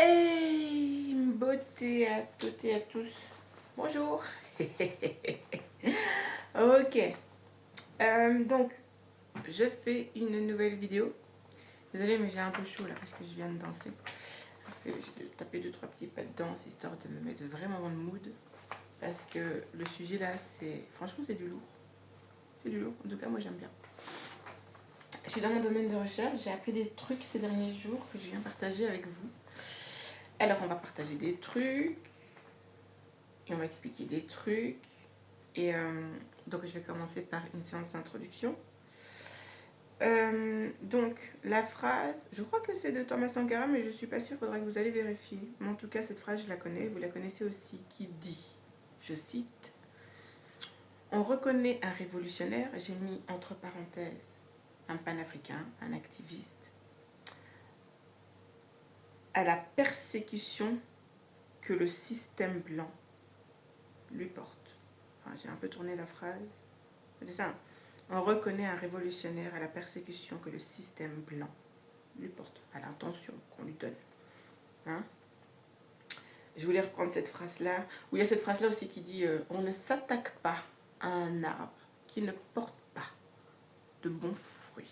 Hey, beauté à toutes et à tous. Bonjour. Ok. Donc, je fais une nouvelle vidéo. Désolée, mais j'ai un peu chaud là parce que je viens de danser. J'ai tapé 2-3 petits pas de danse histoire de me mettre vraiment dans le mood. Parce que le sujet là, franchement, c'est du lourd. C'est du lourd. En tout cas, moi, j'aime bien. Je suis dans mon domaine de recherche. J'ai appris des trucs ces derniers jours que je viens partager avec vous. Alors, on va partager des trucs. Et on va expliquer des trucs. Et donc, je vais commencer par une séance d'introduction. Donc, la phrase, je crois que c'est de Thomas Sankara, mais je ne suis pas sûre, il faudra que vous allez vérifier. Mais en tout cas, cette phrase, je la connais, vous la connaissez aussi, qui dit, je cite, on reconnaît un révolutionnaire, j'ai mis entre parenthèses un panafricain, un activiste, à la persécution que le système blanc lui porte. Enfin, j'ai un peu tourné la phrase. C'est ça. On reconnaît un révolutionnaire à la persécution que le système blanc lui porte, à l'intention qu'on lui donne. Hein? Je voulais reprendre cette phrase-là. Où il y a cette phrase-là aussi qui dit on ne s'attaque pas à un arbre qui ne porte pas de bons fruits.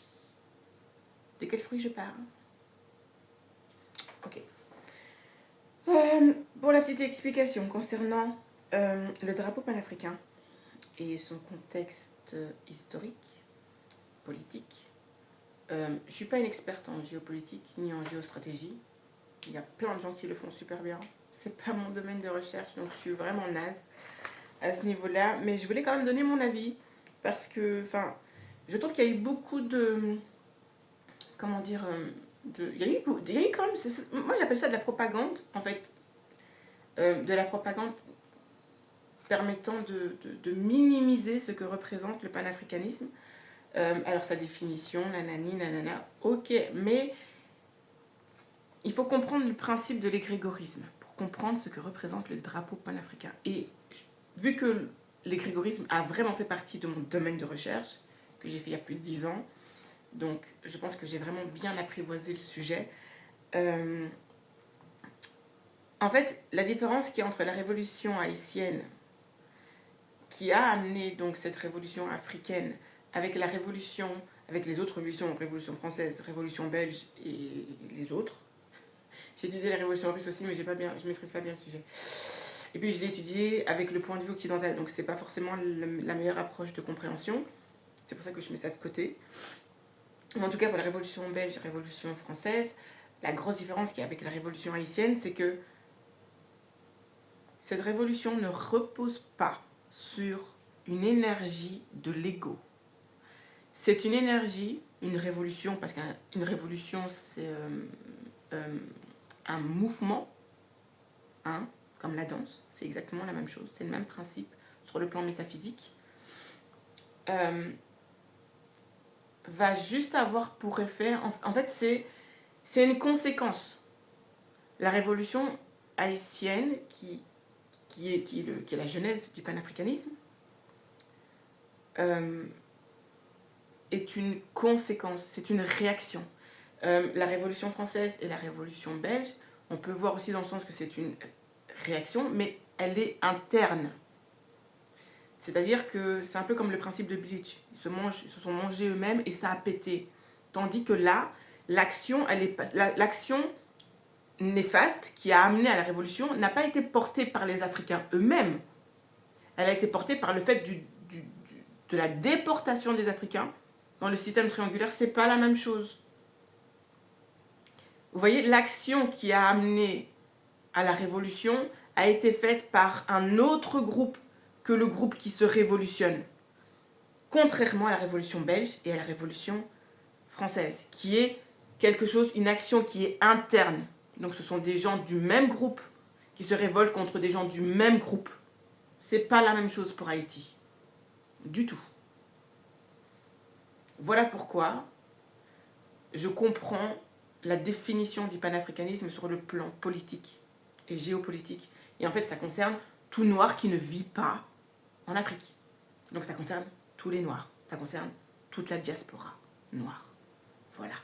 De quels fruits je parle? Ok. Pour la petite explication concernant le drapeau panafricain et son contexte historique, politique, je ne suis pas une experte en géopolitique ni en géostratégie. Il y a plein de gens qui le font super bien. C'est pas mon domaine de recherche, donc je suis vraiment naze à ce niveau-là. Mais je voulais quand même donner mon avis parce que, enfin, je trouve qu'il y a eu beaucoup de, comment dire, il y a eu quand même, moi j'appelle ça de la propagande, en fait, de la propagande permettant de minimiser ce que représente le panafricanisme. Alors sa définition, nanani, nanana, ok, mais il faut comprendre le principe de l'égrégorisme pour comprendre ce que représente le drapeau panafricain. Et vu que l'égrégorisme a vraiment fait partie de mon domaine de recherche, que j'ai fait il y a plus de 10 ans, donc je pense que j'ai vraiment bien apprivoisé le sujet. En fait, la différence qu'il y a entre la révolution haïtienne, qui a amené donc cette révolution africaine, avec la révolution, avec les autres révolutions, révolution française, révolution belge et les autres. J'ai étudié la révolution russe aussi, mais je ne maîtrise pas bien le sujet. Et puis je l'ai étudié avec le point de vue occidental, donc c'est pas forcément la meilleure approche de compréhension. C'est pour ça que je mets ça de côté. Mais en tout cas, pour la révolution belge, la révolution française, la grosse différence qu'il y a avec la révolution haïtienne, c'est que cette révolution ne repose pas sur une énergie de l'ego. C'est une énergie, une révolution, parce qu'une révolution, c'est un mouvement, hein, comme la danse, c'est exactement la même chose, c'est le même principe sur le plan métaphysique, va juste avoir pour effet, en fait c'est une conséquence. La révolution haïtienne, qui est la genèse du panafricanisme, est une conséquence, c'est une réaction. La révolution française et la révolution belge, on peut voir aussi dans le sens que c'est une réaction, mais elle est interne. C'est-à-dire que c'est un peu comme le principe de Bleach. Ils se sont mangés eux-mêmes et ça a pété. Tandis que là, l'action néfaste qui a amené à la révolution n'a pas été portée par les Africains eux-mêmes. Elle a été portée par le fait de la déportation des Africains dans le système triangulaire. C'est pas la même chose. Vous voyez, l'action qui a amené à la révolution a été faite par un autre groupe que le groupe qui se révolutionne. Contrairement à la révolution belge et à la révolution française, qui est quelque chose, une action qui est interne. Donc ce sont des gens du même groupe qui se révoltent contre des gens du même groupe. C'est pas la même chose pour Haïti. Du tout. Voilà pourquoi je comprends la définition du panafricanisme sur le plan politique et géopolitique. Et en fait, ça concerne tout noir qui ne vit pas en Afrique. Donc ça concerne tous les noirs. Ça concerne toute la diaspora noire. Voilà.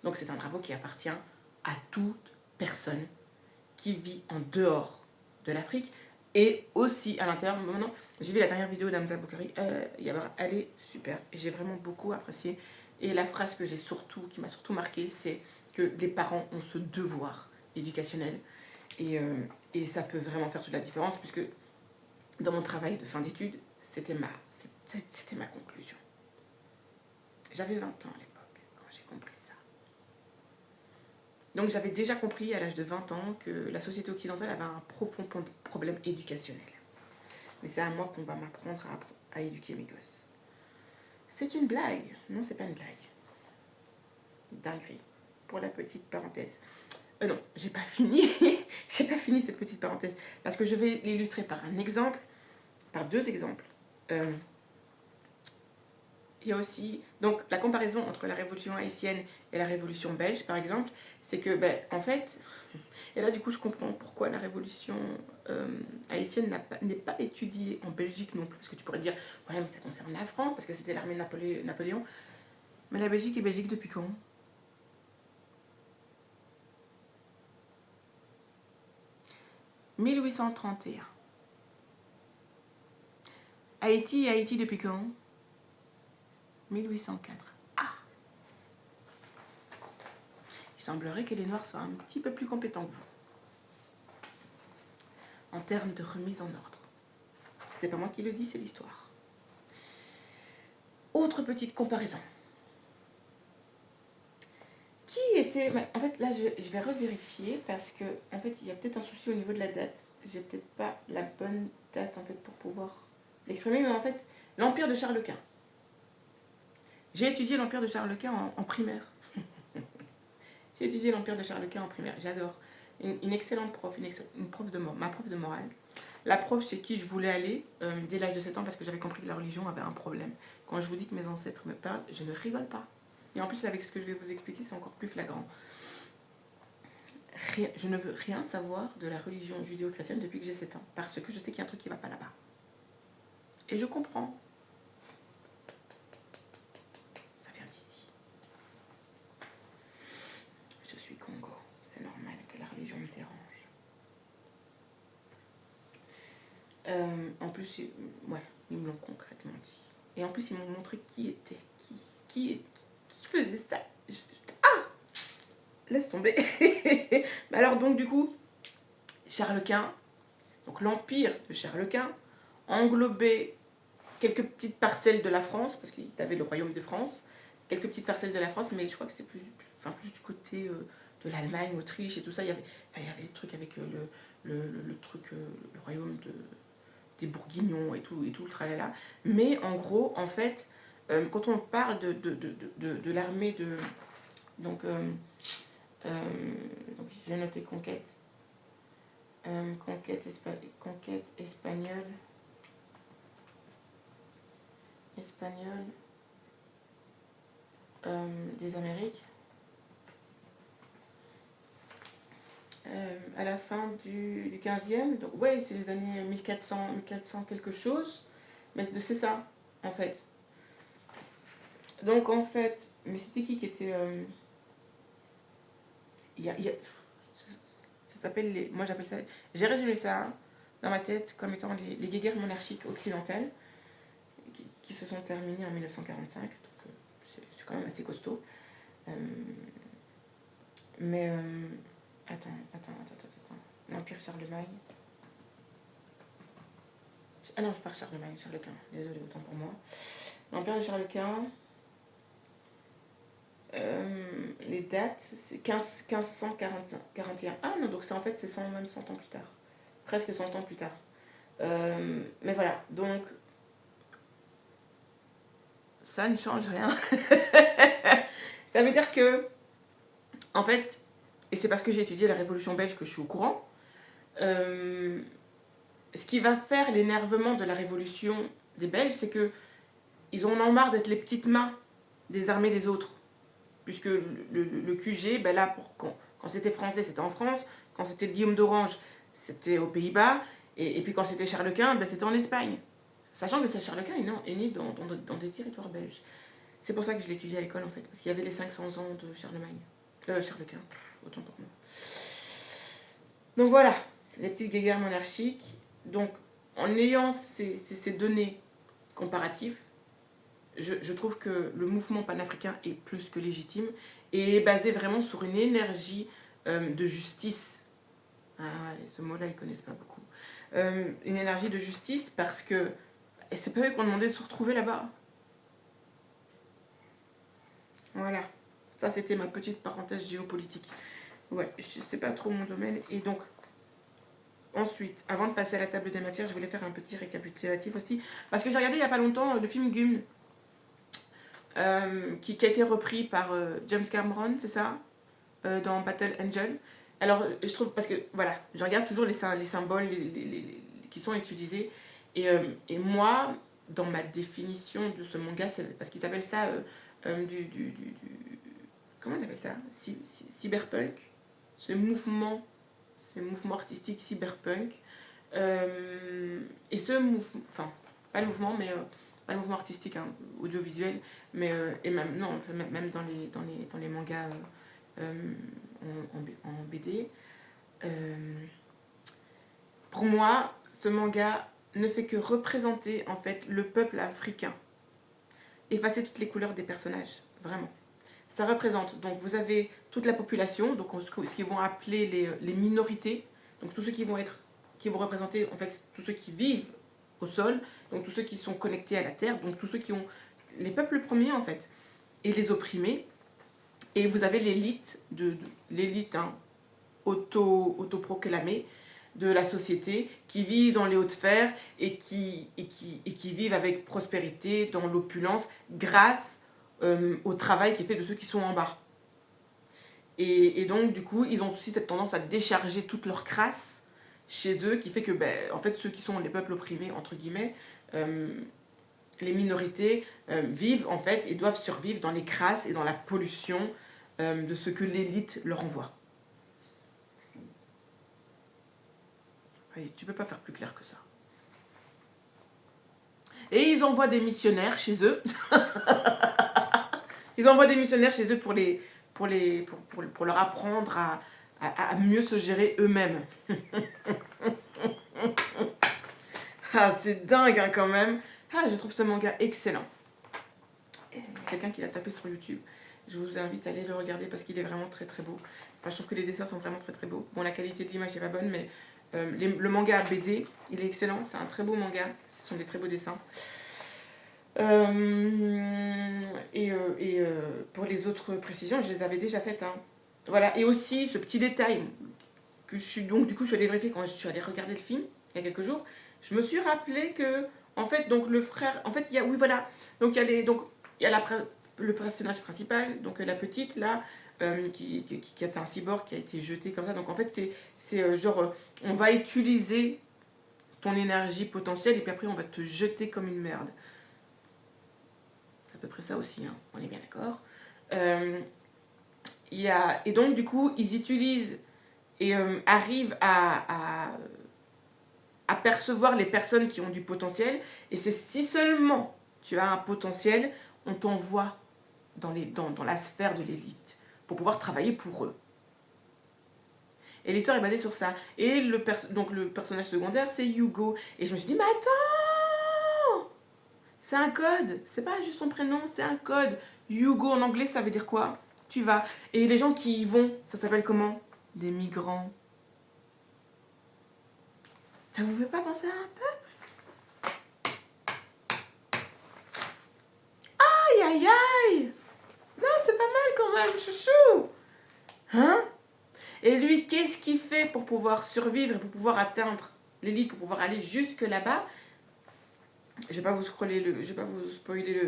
Donc c'est un drapeau qui appartient à toute personne qui vit en dehors de l'Afrique et aussi à l'intérieur. Maintenant, j'ai vu la dernière vidéo d'Hamza Boukari, elle est super, j'ai vraiment beaucoup apprécié. Et la phrase qui m'a surtout marqué, c'est que les parents ont ce devoir éducationnel et ça peut vraiment faire toute la différence, puisque dans mon travail de fin d'études, c'était ma conclusion. J'avais 20 ans à l'époque quand j'ai compris ça. Donc j'avais déjà compris à l'âge de 20 ans que la société occidentale avait un profond problème éducationnel. Mais c'est à moi qu'on va m'apprendre à éduquer mes gosses. C'est une blague. Non, c'est pas une blague. Dinguerie. Pour la petite parenthèse. Non, j'ai pas fini. J'ai pas fini cette petite parenthèse. Parce que je vais l'illustrer par un exemple, par deux exemples. Il y a aussi donc la comparaison entre la révolution haïtienne et la révolution belge, par exemple, c'est que, en fait, et là du coup je comprends pourquoi la révolution haïtienne n'est pas étudiée en Belgique non plus, parce que tu pourrais dire, ouais, mais ça concerne la France, parce que c'était l'armée de Napoléon. Mais la Belgique est Belgique depuis quand? « 1831. Haïti depuis quand? 1804. Ah! Il semblerait que les Noirs soient un petit peu plus compétents que vous en termes de remise en ordre. C'est pas moi qui le dis, c'est l'histoire. Autre petite comparaison. Qui était... En fait, là, je vais revérifier parce que, en fait, il y a peut-être un souci au niveau de la date. J'ai peut-être pas la bonne date, en fait, pour pouvoir l'exprimer. Mais en fait, l'Empire de Charles Quint. J'ai étudié l'Empire de Charles Quint en primaire. J'ai étudié l'Empire de Charles Quint en primaire. J'adore. Une excellente prof, ma prof de morale. La prof chez qui je voulais aller dès l'âge de 7 ans parce que j'avais compris que la religion avait un problème. Quand je vous dis que mes ancêtres me parlent, je ne rigole pas. Et en plus, avec ce que je vais vous expliquer, c'est encore plus flagrant. Je ne veux rien savoir de la religion judéo-chrétienne depuis que j'ai 7 ans. Parce que je sais qu'il y a un truc qui ne va pas là-bas. Et je comprends. Ça vient d'ici. Je suis Congo. C'est normal que la religion me dérange. En plus, ils me l'ont concrètement dit. Et en plus, ils m'ont montré qui faisait ça. Laisse tomber. Mais alors, donc, du coup, Charles Quint, donc l'empire de Charles Quint, englobait quelques petites parcelles de la France, parce qu'il y avait le royaume de France, quelques petites parcelles de la France, mais je crois que c'est plus du côté de l'Allemagne, Autriche et tout ça. Il y avait des trucs avec le royaume des Bourguignons et tout le tralala. Mais en gros, en fait, quand on parle de l'armée de... Donc, j'ai noté conquête. Conquête espagnole. Des Amériques. À la fin du 15e, donc ouais, c'est les années 1400 quelque chose, mais c'est ça, en fait. Donc, en fait, mais c'était qui était... ça s'appelle moi j'appelle ça... J'ai résumé ça dans ma tête comme étant les guerres monarchiques occidentales qui se sont terminées en 1945, donc c'est quand même assez costaud. Mais... Attends. L'Empire Charlemagne. Ah non, c'est pas Charlemagne, Charles Quint. Désolé, autant pour moi. L'Empire de Charles Quint. Les dates, c'est 1541. Ah non, donc c'est 100 ans plus tard. Presque 100 ans plus tard. Mais voilà, donc... Ça ne change rien. Ça veut dire que... En fait... Et c'est parce que j'ai étudié la Révolution belge que je suis au courant. Ce qui va faire l'énervement de la Révolution des Belges, c'est que ils en ont marre d'être les petites mains des armées des autres. Puisque le QG, là, quand c'était français, c'était en France. Quand c'était le Guillaume d'Orange, c'était aux Pays-Bas. Et puis quand c'était Charles Quint, c'était en Espagne. Sachant que Charles Quint est né dans des territoires belges. C'est pour ça que je l'ai étudié à l'école, en fait. Parce qu'il y avait les 500 ans de Charlemagne. Charles Quint, autant pour moi. Donc voilà, les petites guéguerres monarchiques. Donc en ayant ces données comparatives, je trouve que le mouvement panafricain est plus que légitime et est basé vraiment sur une énergie de justice. Ah, ouais, ce mot-là, ils ne connaissent pas beaucoup. Une énergie de justice parce que et c'est pas eux qui ont demandé de se retrouver là-bas. Voilà. Ça, c'était ma petite parenthèse géopolitique. Ouais, c'est pas trop mon domaine. Et donc, ensuite, avant de passer à la table des matières, je voulais faire un petit récapitulatif aussi. Parce que j'ai regardé il n'y a pas longtemps le film Gun, qui a été repris par James Cameron, c'est ça, dans Battle Angel. Alors, je trouve, parce que, voilà, je regarde toujours les symboles qui sont utilisés. Et moi, dans ma définition de ce manga, c'est parce qu'ils appellent ça comment on appelle ça, cyberpunk. Ce mouvement artistique cyberpunk. Et ce mouvement, enfin, pas le mouvement, mais pas le mouvement artistique, hein, audiovisuel, mais et même, non, enfin, même dans les mangas en BD. Pour moi, ce manga ne fait que représenter en fait le peuple africain, effacer toutes les couleurs des personnages, vraiment. Ça représente, donc vous avez toute la population, donc ce qu'ils vont appeler les minorités, donc tous ceux qui vont représenter en fait tous ceux qui vivent au sol, donc tous ceux qui sont connectés à la terre, donc tous ceux qui ont les peuples premiers en fait, et les opprimés. Et vous avez l'élite, l'élite hein, autoproclamée de la société qui vit dans les hautes sphères et qui vivent avec prospérité, dans l'opulence, grâce au travail qui est fait de ceux qui sont en bas. Et donc, du coup, ils ont aussi cette tendance à décharger toute leur crasse chez eux, qui fait que, en fait, ceux qui sont les peuples opprimés, entre guillemets, les minorités, vivent, en fait, et doivent survivre dans les crasses et dans la pollution de ce que l'élite leur envoie. Oui, tu peux pas faire plus clair que ça. Et ils envoient des missionnaires chez eux. Ils envoient des missionnaires chez eux pour leur apprendre à mieux se gérer eux-mêmes. Ah, c'est dingue hein, quand même. Ah, je trouve ce manga excellent. Il y a quelqu'un qui l'a tapé sur YouTube. Je vous invite à aller le regarder parce qu'il est vraiment très très beau. Enfin, je trouve que les dessins sont vraiment très très beaux. Bon, la qualité de l'image n'est pas bonne, mais le manga BD, il est excellent. C'est un très beau manga. Ce sont des très beaux dessins. Pour les autres précisions, je les avais déjà faites. Hein. Voilà. Et aussi, ce petit détail que donc du coup, je suis allée vérifier quand je suis allée regarder le film il y a quelques jours. Je me suis rappelé que, en fait, donc le frère, en fait, il y a, oui, voilà. Donc il y a le personnage principal, donc la petite là, qui est un cyborg qui a été jeté comme ça. Donc en fait, c'est genre, on va utiliser ton énergie potentielle et puis après, on va te jeter comme une merde. C'est à peu près ça aussi, hein, on est bien d'accord. Et donc, du coup, ils utilisent et arrivent à percevoir les personnes qui ont du potentiel. Et c'est si seulement tu as un potentiel, on t'envoie dans la sphère de l'élite pour pouvoir travailler pour eux. Et l'histoire est basée sur ça. Et donc le personnage secondaire, c'est Hugo. Et je me suis dit, mais attends, c'est un code. C'est pas juste son prénom, c'est un code. Hugo en anglais, ça veut dire quoi? Tu vas. Et les gens qui y vont, ça s'appelle comment? Des migrants. Ça vous fait pas penser à un peuple? Aïe, aïe, aïe! Non, c'est pas mal quand même, chouchou! Hein? Et lui, qu'est-ce qu'il fait pour pouvoir survivre, pour pouvoir atteindre l'élite, pour pouvoir aller jusque là-bas? Je vais pas vous spoiler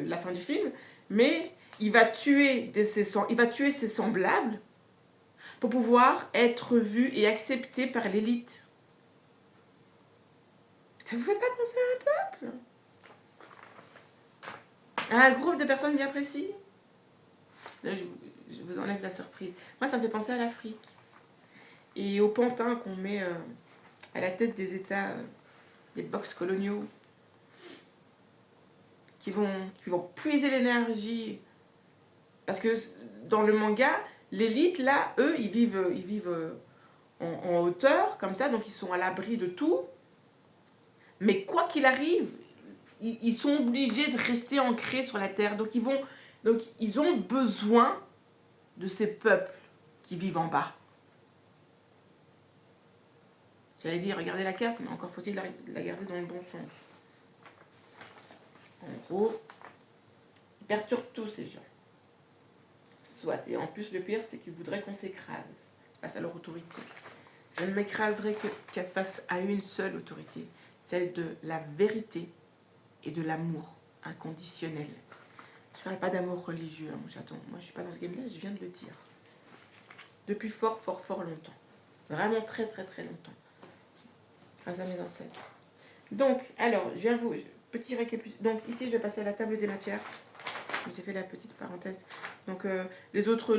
la fin du film, mais il va tuer ses semblables pour pouvoir être vu et accepté par l'élite. Ça vous fait pas penser à un peuple? À un groupe de personnes bien précis? Là, je vous enlève la surprise. Moi, ça me fait penser à l'Afrique. Et au pantin qu'on met à la tête des États, des box coloniaux, qui vont puiser l'énergie. Parce que dans le manga, l'élite, là, eux, ils vivent en hauteur, comme ça, donc ils sont à l'abri de tout. Mais quoi qu'il arrive, ils sont obligés de rester ancrés sur la terre. Donc ils ont besoin de ces peuples qui vivent en bas. J'allais dire, regardez la carte, mais encore faut-il la garder dans le bon sens. En gros, ils perturbent tous ces gens. Soit, et en plus le pire, c'est qu'ils voudraient qu'on s'écrase face à leur autorité. Je ne m'écraserai qu'à face à une seule autorité, celle de la vérité et de l'amour inconditionnel. Je ne parle pas d'amour religieux, hein, mon chaton. Moi, je ne suis pas dans ce game-là, je viens de le dire. Depuis fort longtemps. Vraiment très longtemps. Grâce à mes ancêtres. Donc, alors, je viens vous... Petit récapitulatif. Donc, ici, je vais passer à la table des matières. J'ai fait la petite parenthèse. Donc, les autres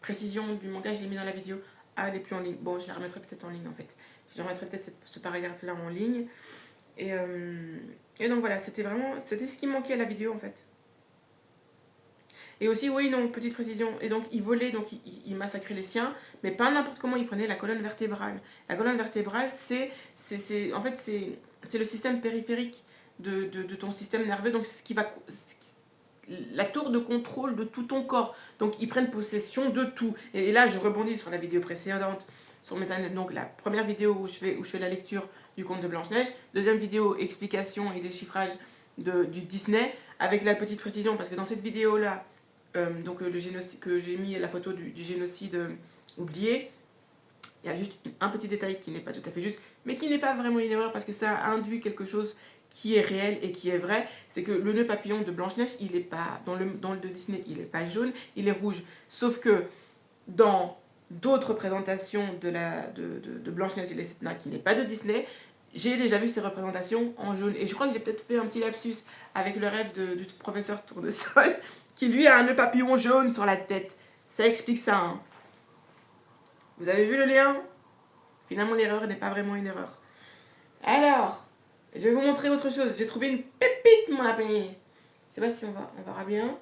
précisions du manga, je l'ai mis dans la vidéo. Ah, elle n'est plus en ligne. Bon, je la remettrai peut-être en ligne, en fait. Je remettrai peut-être ce paragraphe-là en ligne. Et donc, voilà, c'était ce qui manquait à la vidéo, en fait. Et aussi, oui, non, petite précision. Et donc, il volait, donc il massacrait les siens, mais pas n'importe comment, il prenait la colonne vertébrale. La colonne vertébrale, c'est le système périphérique de ton système nerveux, donc ce qui va... la tour de contrôle de tout ton corps. Donc, ils prennent possession de tout. Et là, je rebondis sur la vidéo précédente, sur mes années. Donc, la première vidéo où je fais la lecture du conte de Blanche-Neige. Deuxième vidéo, explication et déchiffrage du Disney, avec la petite précision, parce que dans cette vidéo-là, donc le génocide, que j'ai mis la photo du génocide oublié, il y a juste un petit détail qui n'est pas tout à fait juste, mais qui n'est pas vraiment une erreur, parce que ça induit quelque chose qui est réel et qui est vrai. C'est que le nœud papillon de Blanche-Neige, il est pas, dans le de Disney, il n'est pas jaune, il est rouge. Sauf que dans d'autres représentations de Blanche-Neige et les Sept Nains, qui n'est pas de Disney, j'ai déjà vu ces représentations en jaune. Et je crois que j'ai peut-être fait un petit lapsus avec le rêve du professeur Tournesol, qui lui a un nœud papillon jaune sur la tête. Ça explique ça, hein. Vous avez vu le lien? Finalement, l'erreur n'est pas vraiment une erreur. Alors, je vais vous montrer autre chose. J'ai trouvé une pépite, mon ami. Je sais pas si on verra bien.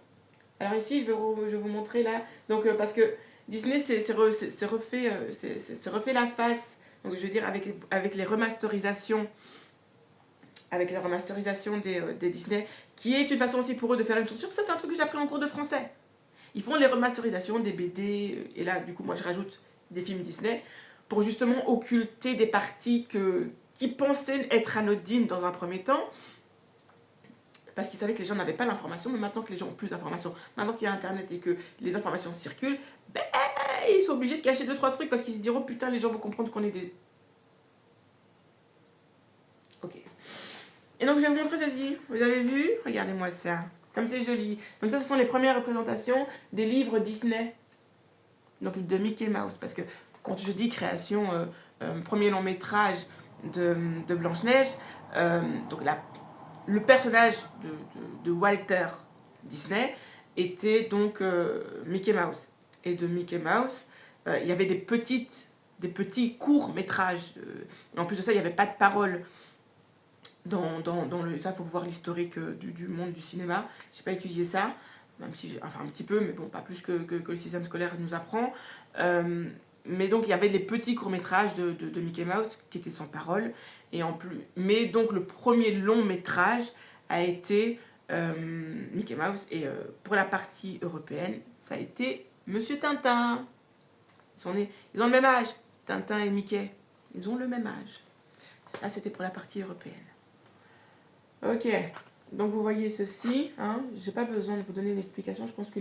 Alors ici, je vais vous montrer là. Donc, parce que Disney s'est refait la face. Donc, je veux dire, avec les remasterisations. Avec la remasterisation des Disney, qui est une façon aussi pour eux de faire une chose. Ça, c'est un truc que j'ai appris en cours de français. Ils font les remasterisations des BD, et là, du coup, moi, je rajoute des films Disney, pour justement occulter des parties qui pensaient être anodines dans un premier temps, parce qu'ils savaient que les gens n'avaient pas l'information, mais maintenant que les gens ont plus d'informations, maintenant qu'il y a Internet et que les informations circulent, ben, ils sont obligés de cacher 2-3 trucs, parce qu'ils se diront, oh, putain, les gens vont comprendre qu'on est des... Ok. Et donc, je vais vous montrer ceci. Vous avez vu? Regardez-moi ça. Comme c'est joli. Donc, ça, ce sont les premières représentations des livres Disney. Donc, de Mickey Mouse. Parce que quand je dis création, premier long métrage de Blanche-Neige, donc le personnage de Walter Disney était donc Mickey Mouse. Et de Mickey Mouse, il y avait des petits courts métrages. En plus de ça, il n'y avait pas de parole. Ça, il faut voir l'historique du monde du cinéma. Je n'ai pas étudié ça, même si enfin un petit peu, mais bon, pas plus que le système scolaire nous apprend. Mais donc, il y avait les petits courts-métrages de Mickey Mouse qui étaient sans parole. Et en plus, mais donc, le premier long-métrage a été Mickey Mouse. Et pour la partie européenne, ça a été Monsieur Tintin. Ils ont le même âge, Tintin et Mickey. Ils ont le même âge. Là, c'était pour la partie européenne. Ok, donc vous voyez ceci, hein, j'ai pas besoin de vous donner une explication, je pense que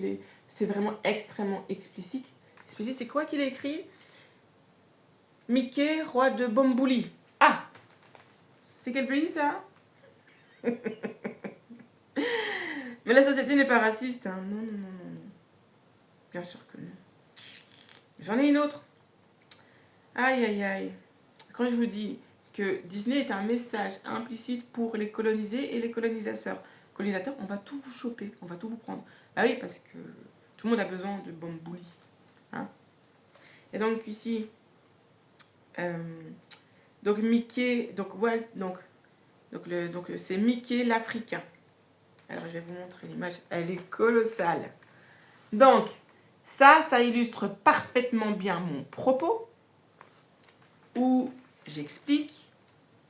c'est vraiment extrêmement explicite. Explicite, c'est quoi qu'il a écrit? Mickey, roi de Bambouli. Ah, c'est quel pays ça? Mais la société n'est pas raciste, hein. Non. Bien sûr que non. J'en ai une autre. Aïe. Quand je vous dis que Disney est un message implicite pour les colonisés et les colonisateurs. Colonisateurs, on va tout vous choper, on va tout vous prendre. Ah oui, parce que tout le monde a besoin de Bambouli. Hein? Et donc ici, donc Mickey, donc c'est Mickey l'Africain. Alors je vais vous montrer l'image, elle est colossale. Donc, Ça illustre parfaitement bien mon propos, où j'explique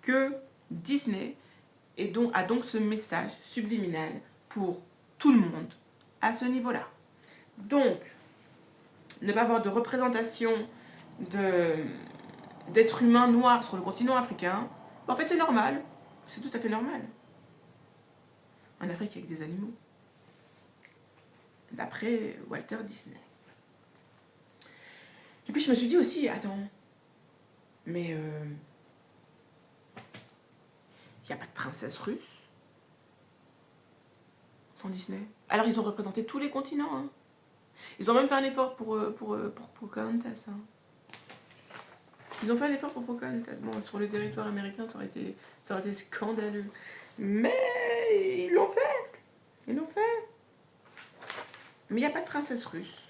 que Disney a donc ce message subliminal pour tout le monde à ce niveau-là. Donc, ne pas avoir de représentation d'êtres humains noirs sur le continent africain, en fait c'est normal, c'est tout à fait normal. En Afrique, il y a que des animaux. D'après Walter Disney. Et puis je me suis dit aussi, attends, mais il n'y a pas de princesse russe dans Disney. Alors ils ont représenté tous les continents. Hein. Ils ont même fait un effort pour Pocahontas. Hein. Ils ont fait un effort pour Pocahontas. Bon, sur le territoire américain, ça aurait été scandaleux. Mais ils l'ont fait. Ils l'ont fait. Mais il n'y a pas de princesse russe.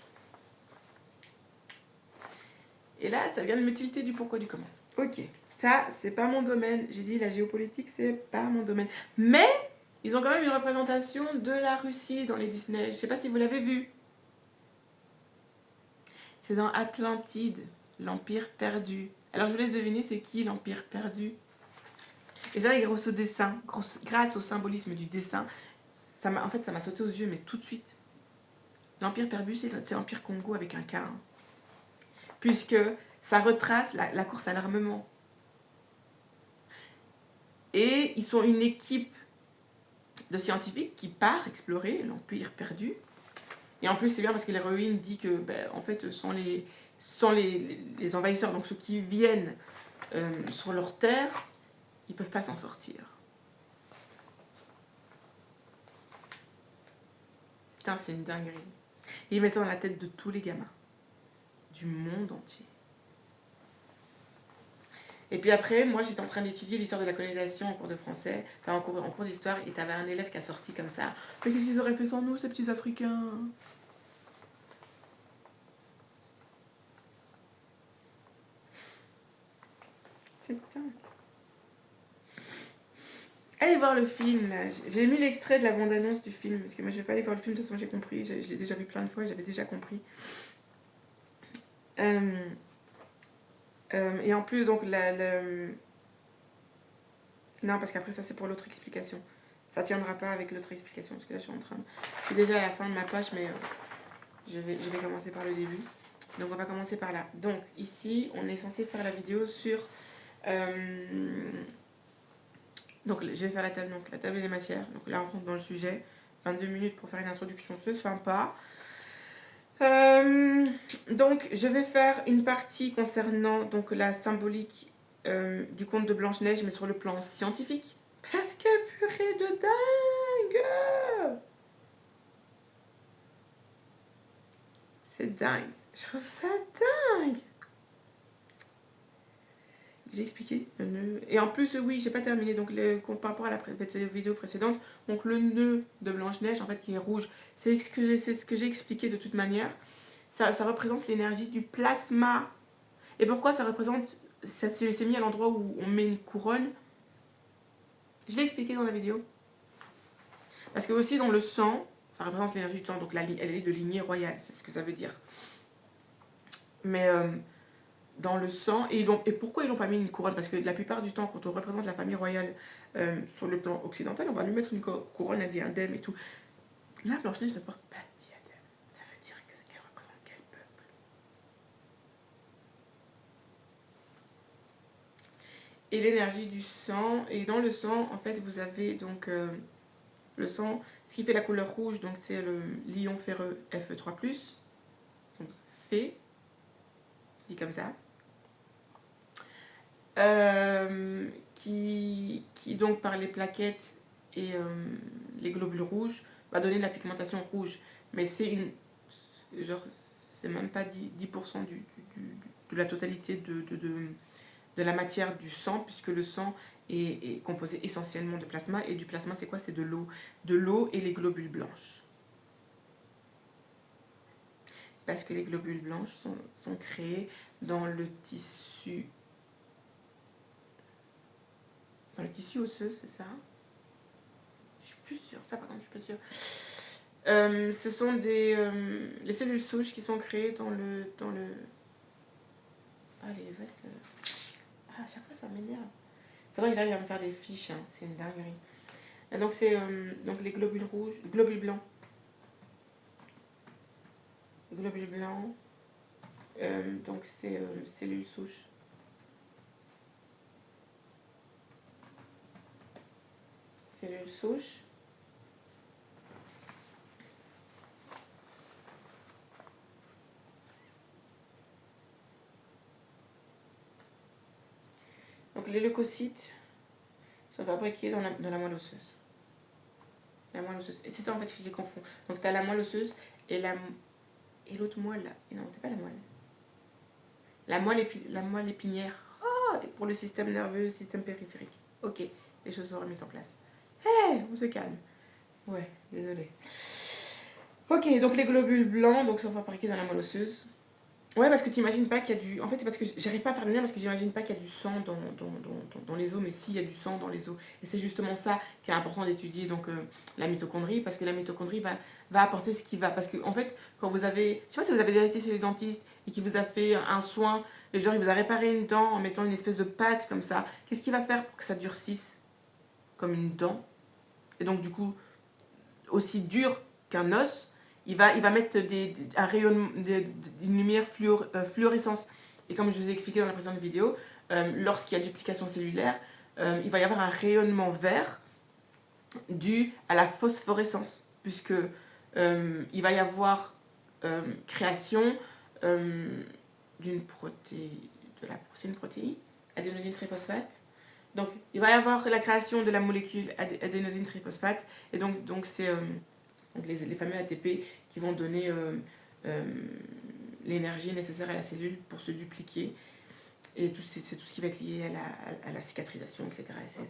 Et là, ça vient de me tilter du pourquoi du comment. Ok, ça, c'est pas mon domaine. J'ai dit, la géopolitique, c'est pas mon domaine. Mais, ils ont quand même une représentation de la Russie dans les Disney. Je sais pas si vous l'avez vu. C'est dans Atlantide, l'Empire perdu. Alors, je vous laisse deviner, c'est qui l'Empire perdu? Et ça, grâce au dessin, grâce au symbolisme du dessin, en fait, ça m'a sauté aux yeux, mais tout de suite. L'Empire perdu, c'est l'Empire Congo avec un K. Hein. Puisque ça retrace la course à l'armement. Et ils sont une équipe de scientifiques qui part explorer l'Empire perdu. Et en plus, c'est bien parce que l'héroïne dit que, en fait, sans les envahisseurs, donc ceux qui viennent sur leur terre, ils ne peuvent pas s'en sortir. Putain, c'est une dinguerie. Et ils mettent ça dans la tête de tous les gamins. Du monde entier. Et puis après, moi, j'étais en train d'étudier l'histoire de la colonisation en cours de français, enfin en cours d'histoire, et t'avais un élève qui a sorti comme ça. Mais qu'est-ce qu'ils auraient fait sans nous, ces petits Africains? C'est dingue. Allez voir le film, là. J'ai mis l'extrait de la bande-annonce du film, parce que moi, je vais pas aller voir le film, de toute façon, j'ai compris. Je l'ai déjà vu plein de fois, j'avais déjà compris. Et en plus, donc, non, parce qu'après, ça, c'est pour l'autre explication. Ça tiendra pas avec l'autre explication, parce que là, je suis déjà à la fin de ma page, mais je vais commencer par le début. Donc, on va commencer par là. Donc, ici, on est censé faire la vidéo sur... donc, je vais faire la table, donc la table des matières. Donc là, on rentre dans le sujet. 22 minutes pour faire une introduction, c'est sympa. Donc, je vais faire une partie concernant donc, la symbolique du conte de Blanche-Neige, mais sur le plan scientifique. Parce que purée de dingue! C'est dingue. Je trouve ça dingue. J'ai expliqué le nœud. Et en plus, oui, j'ai pas terminé. Donc, par rapport à la vidéo précédente, donc le nœud de Blanche-Neige, en fait, qui est rouge, c'est ce que j'ai expliqué de toute manière. Ça représente l'énergie du plasma. Et pourquoi ça représente... Ça s'est mis à l'endroit où on met une couronne. Je l'ai expliqué dans la vidéo. Parce que aussi dans le sang, ça représente l'énergie du sang. Donc elle est de lignée royale, c'est ce que ça veut dire. Mais dans le sang... Et pourquoi ils n'ont pas mis une couronne? Parce que la plupart du temps, quand on représente la famille royale sur le plan occidental, on va lui mettre une couronne, un diadème et tout. Là, Blanche-Neige ne porte pas de diadème. Ça veut dire qu'elle représente quel peuple? Et l'énergie du sang. Et dans le sang, en fait, vous avez donc le sang. Ce qui fait la couleur rouge, donc c'est le l'ion ferreux Fe3+. Donc Fe, dit comme ça. Qui donc par les plaquettes et les globules rouges va donner de la pigmentation rouge. Mais c'est c'est même pas 10% de la totalité de la matière du sang, puisque le sang est composé essentiellement de plasma. Et du plasma, c'est quoi? C'est de l'eau. De l'eau et les globules blanches. Parce que les globules blanches sont créés dans le tissu... Dans le tissu osseux, c'est ça? Je suis plus sûre. Ça, par contre, je suis plus sûre. Ce sont les cellules souches qui sont créées dans le... Ah, les levettes... Ah, à chaque fois, ça m'énerve. Faudrait que j'arrive à me faire des fiches, hein. C'est une dinguerie. Et donc, c'est donc les globules rouges, globules blancs. Globules blancs. Donc, c'est cellules souches. Cellules souches. Donc, les leucocytes sont fabriqués dans la moelle osseuse. La moelle osseuse. Et c'est ça en fait que je les confonds. Donc, tu as la moelle osseuse et l'autre moelle là. Et non, c'est pas la moelle. La moelle épinière. Oh, pour le système nerveux, système périphérique. Ok, les choses sont remises en place. Hé, on se calme. Ouais, désolé. Ok, donc les globules blancs donc, sont fabriqués dans la moelle osseuse. Ouais, parce que tu n'imagines pas qu'il y a du... En fait, c'est parce que j'arrive pas à faire le lien parce que j'imagine pas qu'il y a du sang dans les os, mais si, il y a du sang dans les os. Et c'est justement ça qui est important d'étudier, donc la mitochondrie, parce que la mitochondrie va apporter ce qui va. Parce que, en fait, quand vous avez... Je sais pas si vous avez déjà été chez le dentiste et qu'il vous a fait un soin, et genre il vous a réparé une dent en mettant une espèce de pâte comme ça. Qu'est-ce qu'il va faire pour que ça durcisse comme une dent? Et donc, du coup, aussi dur qu'un os, il va mettre un rayonnement, une lumière fluorescence. Et comme je vous ai expliqué dans la précédente vidéo, lorsqu'il y a duplication cellulaire, il va y avoir un rayonnement vert dû à la phosphorescence, puisque il va y avoir création d'une protéine, adénosine triphosphate. Donc, il va y avoir la création de la molécule adénosine triphosphate, et donc c'est donc les fameux ATP qui vont donner l'énergie nécessaire à la cellule pour se dupliquer. Et c'est tout ce qui va être lié à la cicatrisation, etc. etc.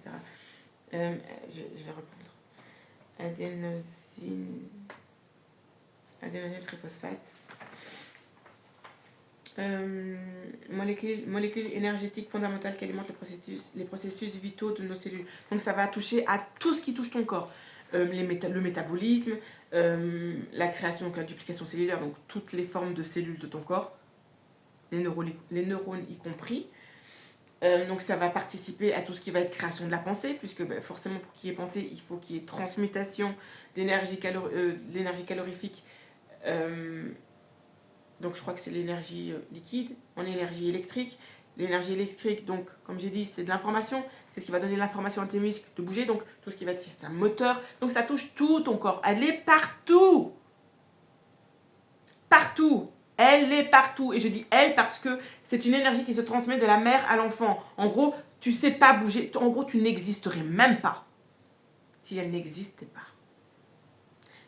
Je vais reprendre. Adénosine triphosphate. Molécule énergétique fondamentale qui alimente les processus vitaux de nos cellules. Donc ça va toucher à tout ce qui touche ton corps. Le métabolisme, la création, la duplication cellulaire, donc toutes les formes de cellules de ton corps, les neurones y compris. Donc ça va participer à tout ce qui va être création de la pensée, puisque forcément pour qu'il y ait pensée, il faut qu'il y ait transmutation d'énergie calorifique. Donc je crois que c'est l'énergie liquide en énergie électrique. L'énergie électrique, donc, comme j'ai dit, c'est de l'information. C'est ce qui va donner l'information à tes muscles de bouger. Donc, tout ce qui va être système moteur. Donc, ça touche tout ton corps. Elle est partout. Partout. Elle est partout. Et je dis elle parce que c'est une énergie qui se transmet de la mère à l'enfant. En gros, tu sais pas bouger. En gros, tu n'existerais même pas si elle n'existait pas.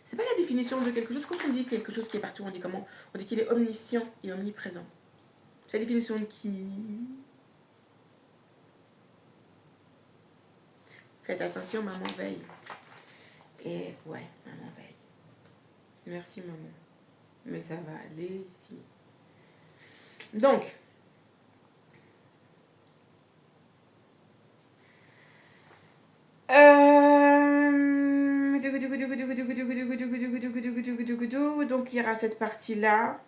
C'est pas la définition de quelque chose. Quand on dit quelque chose qui est partout, on dit comment? On dit qu'il est omniscient et omniprésent. C'est la définition de qui? Faites attention, maman veille. Et ouais, maman veille. Merci, maman. Mais ça va aller ici. Donc, donc il y aura cette partie-là.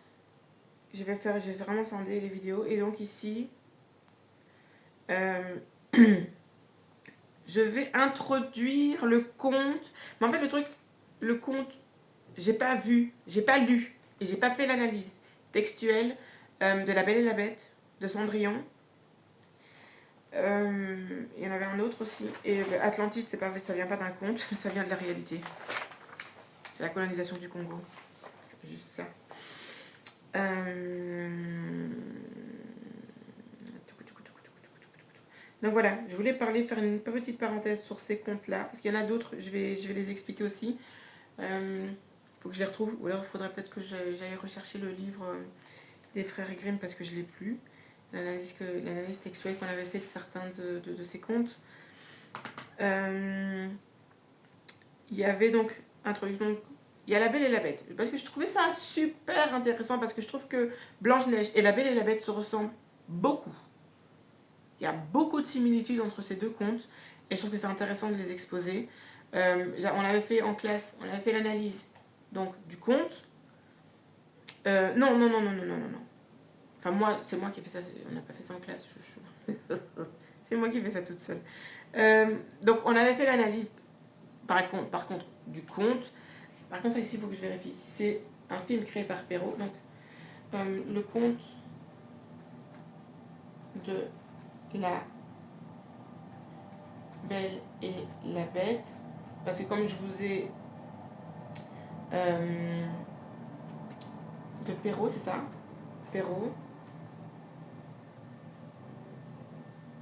Je vais vraiment scinder les vidéos. Et donc ici, je vais introduire le conte. Mais en fait, le conte, j'ai pas vu, j'ai pas lu et j'ai pas fait l'analyse textuelle de La Belle et la Bête de Cendrillon. Il y en avait un autre aussi. Et Atlantide, ça vient pas d'un conte, ça vient de la réalité. C'est la colonisation du Congo. Juste ça. Donc voilà, je voulais faire une petite parenthèse sur ces contes-là, parce qu'il y en a d'autres, je vais les expliquer aussi. Faut que je les retrouve, ou alors il faudrait peut-être que j'aille rechercher le livre des frères Grimm, parce que je ne l'ai plus. L'analyse textuelle qu'on avait fait de certains de ces contes. Il y avait donc introduction. Il y a La Belle et la Bête. Parce que je trouvais ça super intéressant, parce que je trouve que Blanche-Neige et La Belle et la Bête se ressemblent beaucoup. Il y a beaucoup de similitudes entre ces deux contes, et je trouve que c'est intéressant de les exposer. On avait fait en classe, on avait fait l'analyse Donc, du conte. Non, non, non, non, non, non, non, non. Enfin, moi, c'est moi qui ai fait ça. On n'a pas fait ça en classe. C'est moi qui ai fait ça toute seule. Donc, on avait fait l'analyse, par contre, du conte. Par contre, ici, il faut que je vérifie. C'est un film créé par Perrault. Donc, le conte de la Belle et la Bête. Parce que comme je vous ai... de Perrault, c'est ça? Perrault.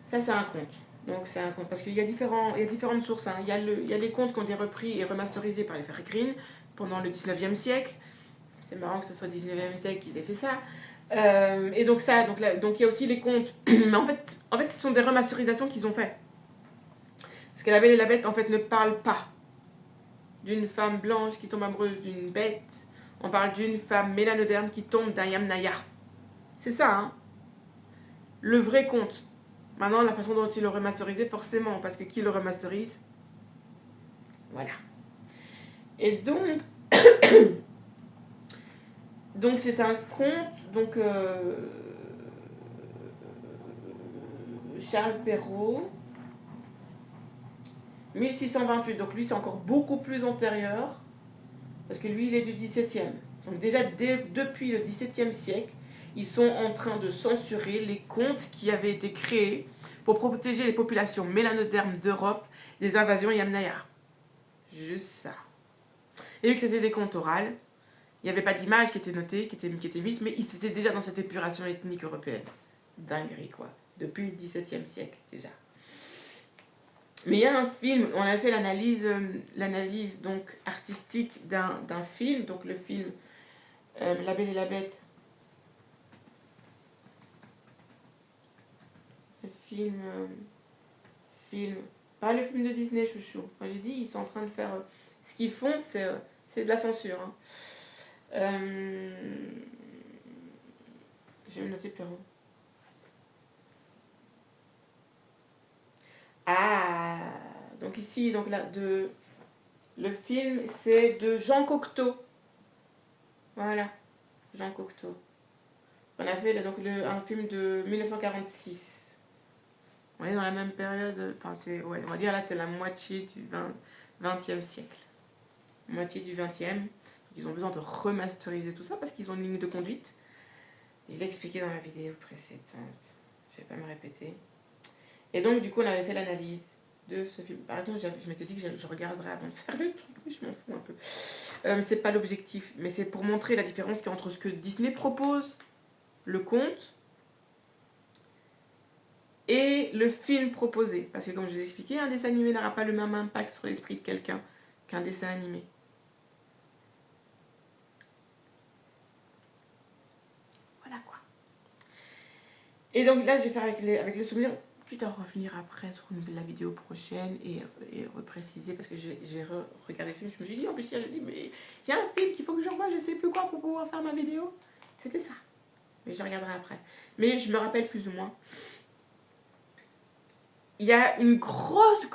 Ça, c'est un conte. Donc, c'est un conte. Parce qu'il y a différentes sources. Hein. Il y a les contes qui ont été repris et remasterisés par les frères Grimm pendant le 19e siècle. C'est marrant que ce soit le 19e siècle qu'ils aient fait ça. Et donc, donc il y a aussi les contes. Mais en fait, ce sont des remasterisations qu'ils ont fait. Parce que La Belle et la Bête, en fait, ne parle pas d'une femme blanche qui tombe amoureuse d'une bête. On parle d'une femme mélanoderme qui tombe d'un Yamnaya. C'est ça, hein. Le vrai conte. Maintenant, la façon dont ils l'ont remasterisé, forcément, parce que qui le remasterise? Voilà. Et donc, donc c'est un conte, donc Charles Perrault, 1628. Donc lui, c'est encore beaucoup plus antérieur, parce que lui, il est du 17e. Donc déjà, depuis le 17e siècle, ils sont en train de censurer les contes qui avaient été créés pour protéger les populations mélanodermes d'Europe des invasions Yamnaya. Juste ça. Et vu que c'était des contes orales, il n'y avait pas d'image qui était notée, qui était mise, mais ils étaient déjà dans cette épuration ethnique européenne. Dinguerie, quoi. Depuis le XVIIe siècle, déjà. Mais il y a un film, on a fait l'analyse donc artistique d'un film, donc le film La Belle et la Bête. Le film, pas le film de Disney, chouchou. Enfin, j'ai dit, ils sont en train de faire, ce qu'ils font, c'est de la censure. Hein. Je vais noter Perrault. Ah, donc ici, donc là, le film, c'est de Jean Cocteau. Voilà, Jean Cocteau. On a fait donc un film de 1946. On est dans la même période, enfin ouais, on va dire là c'est la moitié du 20e siècle. Moitié du 20e. Ils ont besoin de remasteriser tout ça parce qu'ils ont une ligne de conduite. Je l'ai expliqué dans la vidéo précédente. Je ne vais pas me répéter. Et donc du coup on avait fait l'analyse de ce film. Par exemple, je m'étais dit que je regarderais avant de faire le truc, mais je m'en fous un peu. C'est pas l'objectif, mais c'est pour montrer la différence qu'il y a entre ce que Disney propose, le conte, et le film proposé. Parce que comme je vous ai expliqué, un dessin animé n'aura pas le même impact sur l'esprit de quelqu'un qu'un dessin animé. Voilà quoi. Et donc là, je vais faire avec le souvenir, quitte à revenir après sur la vidéo prochaine et repréciser, parce que je vais regarder le film. Je me suis dit, en plus, mais il y a un film qu'il faut que je revoie, je sais plus quoi pour pouvoir faire ma vidéo. C'était ça. Mais je le regarderai après. Mais je me rappelle plus ou moins. Il y a une grosse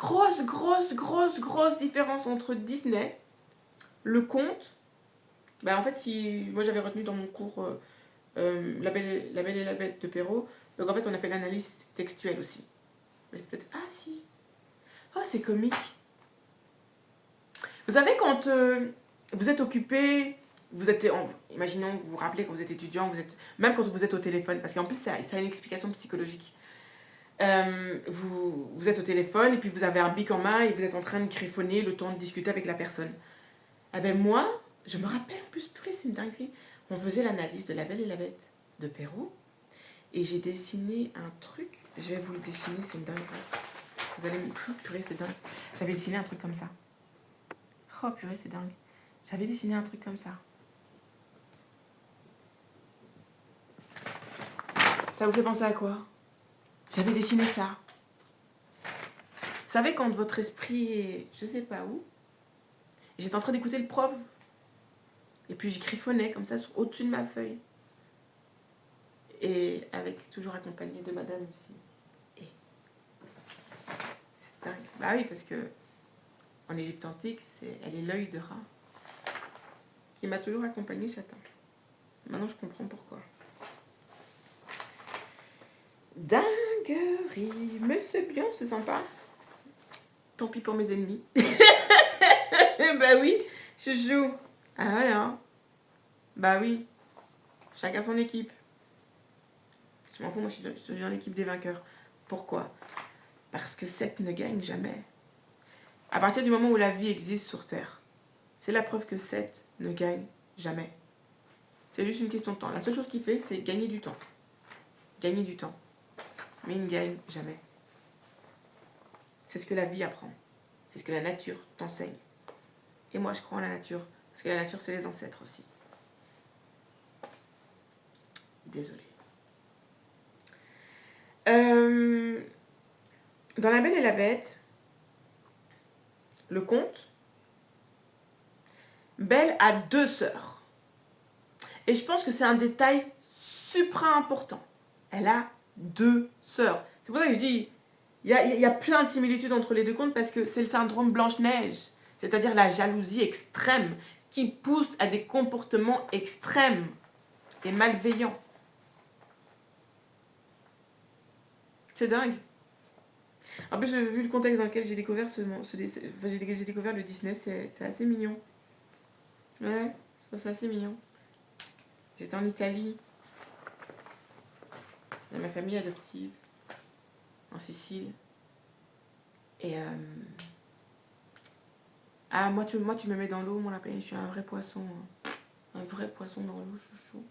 différence entre Disney, le conte. Ben en fait, moi j'avais retenu dans mon cours la Belle et la Bête de Perrault. Donc en fait, on a fait l'analyse textuelle aussi. Peut-être, ah si. Oh, c'est comique. Vous savez, quand vous êtes occupé, imaginons, vous vous rappelez quand vous êtes étudiant, même quand vous êtes au téléphone, parce qu'en plus, ça a une explication psychologique. Vous êtes au téléphone et puis vous avez un bic en main et vous êtes en train de griffonner le temps de discuter avec la personne. Ah ben moi, je me rappelle en plus, purée, c'est une dinguerie. On faisait l'analyse de La Belle et la Bête de Perrault et j'ai dessiné un truc. Je vais vous le dessiner, c'est une dinguerie. Vous allez me purée, c'est dingue. J'avais dessiné un truc comme ça. Oh purée, c'est dingue. J'avais dessiné un truc comme ça. Ça vous fait penser à quoi? J'avais dessiné ça. Vous savez, quand votre esprit est je sais pas où, j'étais en train d'écouter le prof. Et puis je griffonnais comme ça au-dessus de ma feuille. Et avec toujours accompagné de madame aussi. Et c'est dingue. Bah oui, parce que en Égypte antique, elle est l'œil de Ra. qui m'a toujours accompagnée, Châtain. Maintenant, je comprends pourquoi. Dinguerie. Mais c'est bien, c'est sympa. Tant pis pour mes ennemis. Bah oui, je joue. Ah voilà. Bah oui. Chacun son équipe. Je m'en fous, moi je suis dans l'équipe des vainqueurs. Pourquoi? Parce que 7 ne gagne jamais. À partir du moment où la vie existe sur Terre, c'est la preuve que 7 ne gagne jamais. C'est juste une question de temps. La seule chose qu'il fait, c'est gagner du temps. Gagner du temps. Mais il ne gagne jamais. C'est ce que la vie apprend. C'est ce que la nature t'enseigne. Et moi, je crois en la nature. Parce que la nature, c'est les ancêtres aussi. Désolée. Dans La Belle et la Bête, le conte, Belle a 2 sœurs. Et je pense que c'est un détail supra important. Elle a 2 sœurs. C'est pour ça que je dis, il y a plein de similitudes entre les deux contes parce que c'est le syndrome Blanche-Neige, c'est-à-dire la jalousie extrême qui pousse à des comportements extrêmes et malveillants. C'est dingue. En plus, vu le contexte dans lequel j'ai découvert j'ai découvert le Disney, c'est assez mignon. Ouais, je trouve ça assez mignon. J'étais en Italie, dans ma famille adoptive, en Sicile. Et ah, moi tu me mets dans l'eau, mon lapin, je suis un vrai poisson. Un vrai poisson dans l'eau, chouchou.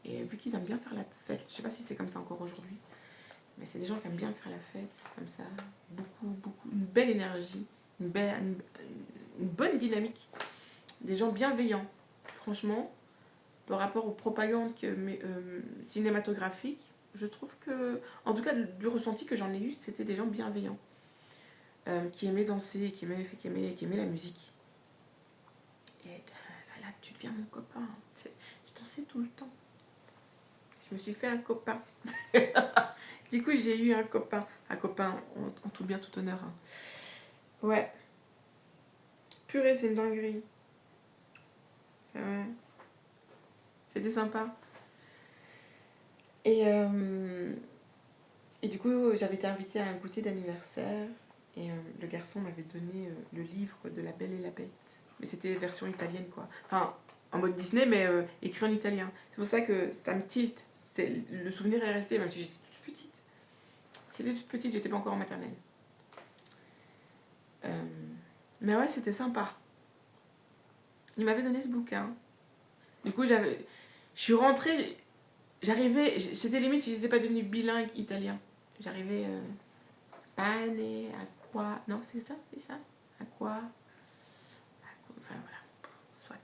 Et vu qu'ils aiment bien faire la fête, je sais pas si c'est comme ça encore aujourd'hui, mais c'est des gens qui aiment bien faire la fête, comme ça. Beaucoup, une belle énergie, une bonne dynamique. Des gens bienveillants. Franchement, par rapport aux propagandes cinématographiques, je trouve que, en tout cas du ressenti que j'en ai eu, c'était des gens bienveillants. Qui aimaient danser, qui aimaient la musique. Et là, tu deviens mon copain. Je dansais tout le temps. Je me suis fait un copain. Du coup, j'ai eu un copain. Un copain, en tout bien, tout honneur. Hein. Ouais. Purée, c'est une dinguerie. C'est vrai. C'était sympa. Et du coup, j'avais été invitée à un goûter d'anniversaire. Et le garçon m'avait donné le livre de La Belle et la Bête. Mais c'était version italienne, quoi. Enfin, en mode Disney, mais écrit en italien. C'est pour ça que ça me tilte. Le souvenir est resté, même si j'étais toute petite. J'étais pas encore en maternelle. Mais ouais, c'était sympa. Il m'avait donné ce bouquin. Du coup, je suis rentrée, j'arrivais, c'était limite si j'étais pas devenue bilingue italien. J'arrivais, pane, à quoi, non, c'est ça, à quoi, enfin voilà, soit.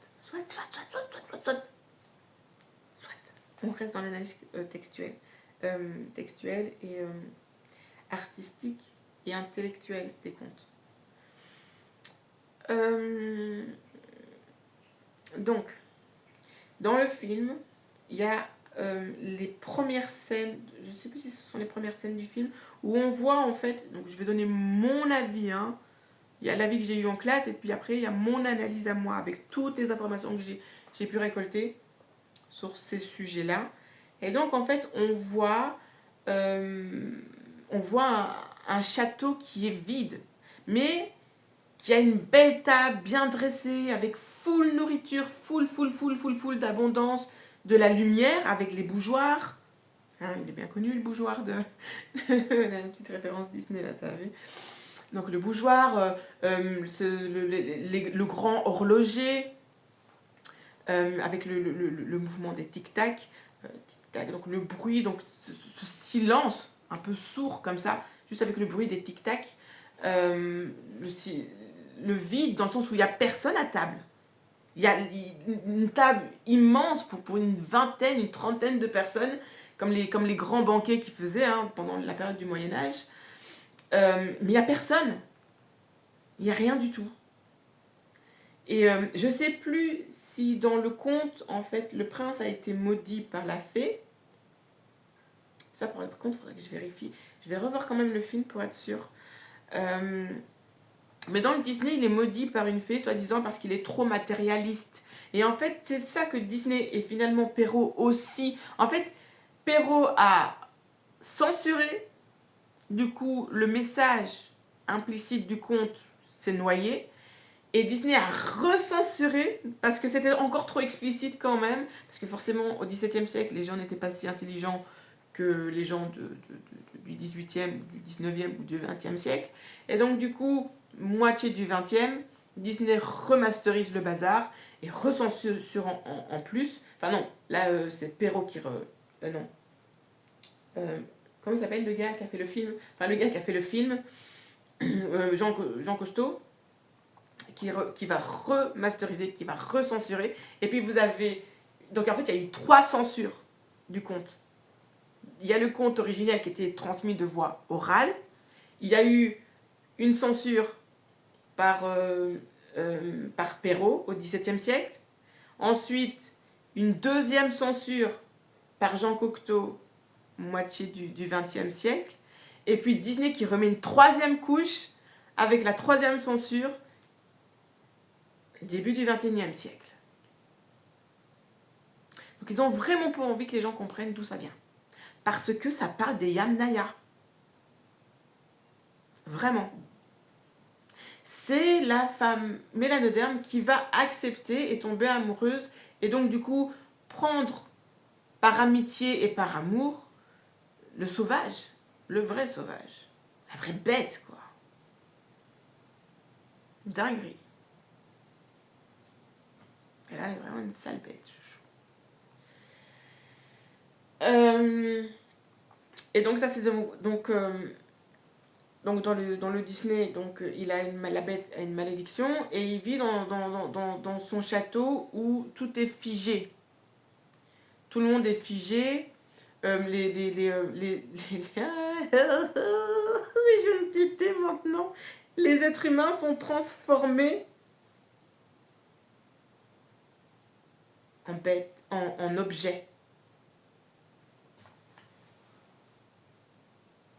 On reste dans l'analyse textuelle et artistique et intellectuelle des contes. Donc, dans le film, il y a les premières scènes, je ne sais plus si ce sont les premières scènes du film, où on voit en fait, donc je vais donner mon avis, hein. Il y a l'avis que j'ai eu en classe, et puis après il y a mon analyse à moi, avec toutes les informations que j'ai pu récolter sur ces sujets-là. Et donc en fait, on voit un château qui est vide, mais qui a une belle table bien dressée, avec full nourriture, full d'abondance, de la lumière, avec les bougeoirs. Hein, il est bien connu, le bougeoir de... la petite référence Disney, là, t'as vu. Donc le bougeoir, le grand horloger, avec le mouvement des tic-tac, donc le bruit, donc ce silence un peu sourd comme ça, juste avec le bruit des tic-tac, le vide dans le sens où il n'y a personne à table. Il y a une table immense pour une vingtaine, une trentaine de personnes, comme les grands banquets qu'ils faisaient pendant la période du Moyen-Âge. Mais il n'y a personne. Il n'y a rien du tout. Et je ne sais plus si dans le conte, en fait, le prince a été maudit par la fée. Ça, par contre, il faudrait que je vérifie. Je vais revoir quand même le film pour être sûre. Mais dans le Disney, il est maudit par une fée, soi-disant parce qu'il est trop matérialiste. Et en fait, c'est ça que Disney et finalement Perrault aussi. En fait, Perrault a censuré, du coup, le message implicite du conte s'est noyé. Et Disney a recensuré parce que c'était encore trop explicite quand même. Parce que forcément, au XVIIe siècle, les gens n'étaient pas si intelligents que les gens du XVIIIe, du XIXe ou du XXe siècle. Et donc, du coup, moitié du XXe, Disney remasterise le bazar et recensure en plus. Enfin, non, là, c'est Perrault qui. Non. Comment il s'appelle le gars qui a fait le film? Enfin, le gars qui a fait le film, Jean Costeau qui va remasteriser, qui va recensurer. Et puis vous avez... Donc en fait, il y a eu 3 censures du conte. Il y a le conte originel qui était transmis de voix orale. Il y a eu une censure par Perrault au XVIIe siècle. Ensuite, une deuxième censure par Jean Cocteau, moitié du XXe siècle. Et puis Disney qui remet une 3e couche avec la 3e censure début du XXIe siècle. Donc ils ont vraiment pas envie que les gens comprennent d'où ça vient. Parce que ça parle des Yamnaya. Vraiment. C'est la femme mélanoderme qui va accepter et tomber amoureuse et donc du coup prendre par amitié et par amour le sauvage, le vrai sauvage, la vraie bête quoi. Dinguerie. Et là, elle est vraiment une sale bête. Et donc ça c'est donc dans le Disney, donc il a la bête a une malédiction et il vit dans son château où tout est figé. Tout le monde est figé. Je viens de tilter maintenant. Les êtres humains sont transformés en bêtes, en objets.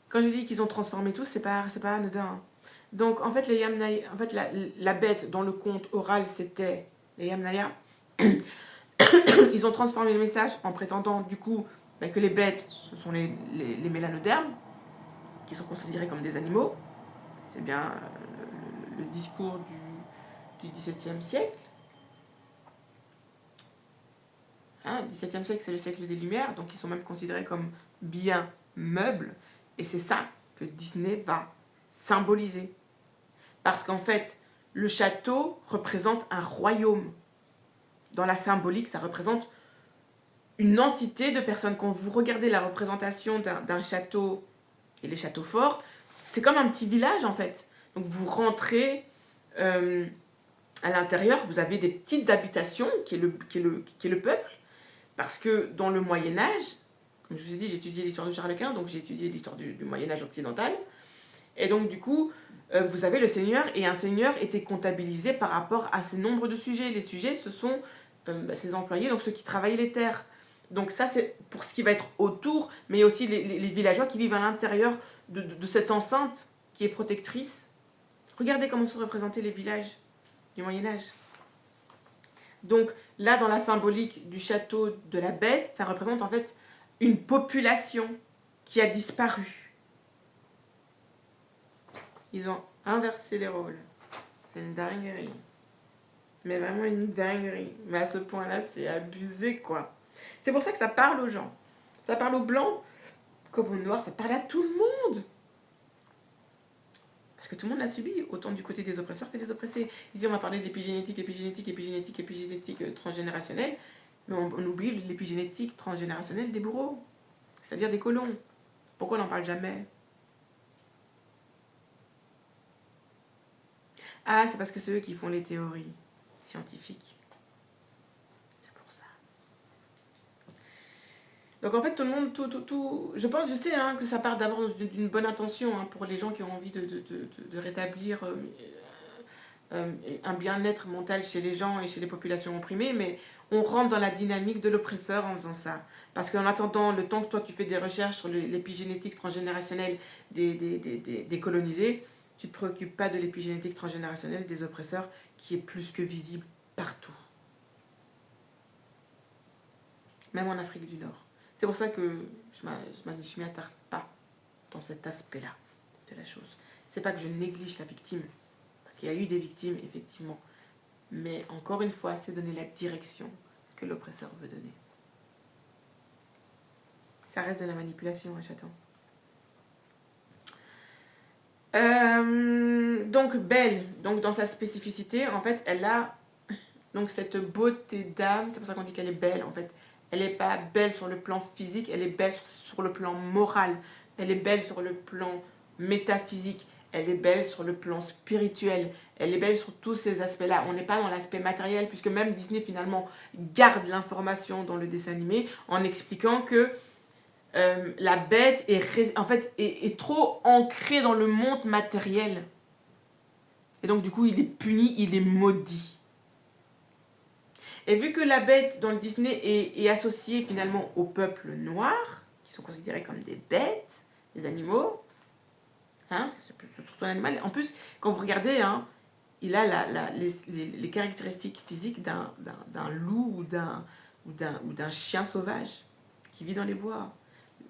Quand je dis qu'ils ont transformé tout, c'est pas anodin. Donc en fait, les Yamnaya, en fait la bête dans le conte oral, c'était les Yamnaya. Ils ont transformé le message en prétendant du coup que les bêtes, ce sont les mélanodermes, qui sont considérés comme des animaux. C'est bien le discours du XVIIe siècle. Hein, le XVIIe siècle, c'est le siècle des Lumières, donc ils sont même considérés comme biens meubles. Et c'est ça que Disney va symboliser. Parce qu'en fait, le château représente un royaume. Dans la symbolique, ça représente une entité de personnes. Quand vous regardez la représentation d'un château et les châteaux forts, c'est comme un petit village en fait. Donc vous rentrez à l'intérieur, vous avez des petites habitations qui est le peuple. Parce que dans le Moyen-Âge, comme je vous ai dit, j'ai étudié l'histoire de Charles Quint, donc j'ai étudié l'histoire du Moyen-Âge occidental. Et donc, du coup, vous avez le seigneur, et un seigneur était comptabilisé par rapport à ses nombres de sujets. Les sujets, ce sont ses employés, donc ceux qui travaillent les terres. Donc ça, c'est pour ce qui va être autour, mais aussi les villageois qui vivent à l'intérieur de cette enceinte qui est protectrice. Regardez comment sont représentés les villages du Moyen-Âge. Donc là, dans la symbolique du château de la bête, ça représente en fait une population qui a disparu. Ils ont inversé les rôles. C'est une dinguerie. Mais vraiment une dinguerie. Mais à ce point-là, c'est abusé, quoi. C'est pour ça que ça parle aux gens. Ça parle aux blancs comme aux noirs. Ça parle à tout le monde. Parce que tout le monde l'a subi, autant du côté des oppresseurs que des oppressés. Ici, on va parler de l'épigénétique transgénérationnelle. Mais on oublie l'épigénétique transgénérationnelle des bourreaux. C'est-à-dire des colons. Pourquoi on n'en parle jamais? Ah, c'est parce que c'est eux qui font les théories scientifiques. C'est pour ça. Donc en fait, tout le monde, je pense, je sais que ça part d'abord d'une bonne intention pour les gens qui ont envie de rétablir un bien-être mental chez les gens et chez les populations opprimées, mais on rentre dans la dynamique de l'oppresseur en faisant ça. Parce qu'en attendant, le temps que toi tu fais des recherches sur l'épigénétique transgénérationnelle des colonisés, tu ne te préoccupes pas de l'épigénétique transgénérationnelle des oppresseurs qui est plus que visible partout. Même en Afrique du Nord. C'est pour ça que je ne m'y attarde pas dans cet aspect-là de la chose. C'est pas que je néglige la victime, parce qu'il y a eu des victimes, effectivement. Mais encore une fois, c'est donner la direction que l'oppresseur veut donner. Ça reste de la manipulation, hein, chaton. Donc Belle, donc dans sa spécificité, en fait, elle a donc cette beauté d'âme. C'est pour ça qu'on dit qu'elle est belle, en fait. Elle n'est pas belle sur le plan physique, elle est belle sur le plan moral. Elle est belle sur le plan métaphysique. Elle est belle sur le plan spirituel. Elle est belle sur tous ces aspects-là. On n'est pas dans l'aspect matériel, puisque même Disney, finalement, garde l'information dans le dessin animé en expliquant que la bête est trop ancrée dans le monde matériel. Et donc, du coup, il est puni, il est maudit. Et vu que la bête dans le Disney est associée finalement au peuple noir, qui sont considérés comme des bêtes, des animaux, hein, parce que c'est surtout un animal. En plus, quand vous regardez, hein, il a les caractéristiques physiques d'un loup ou d'un chien sauvage qui vit dans les bois.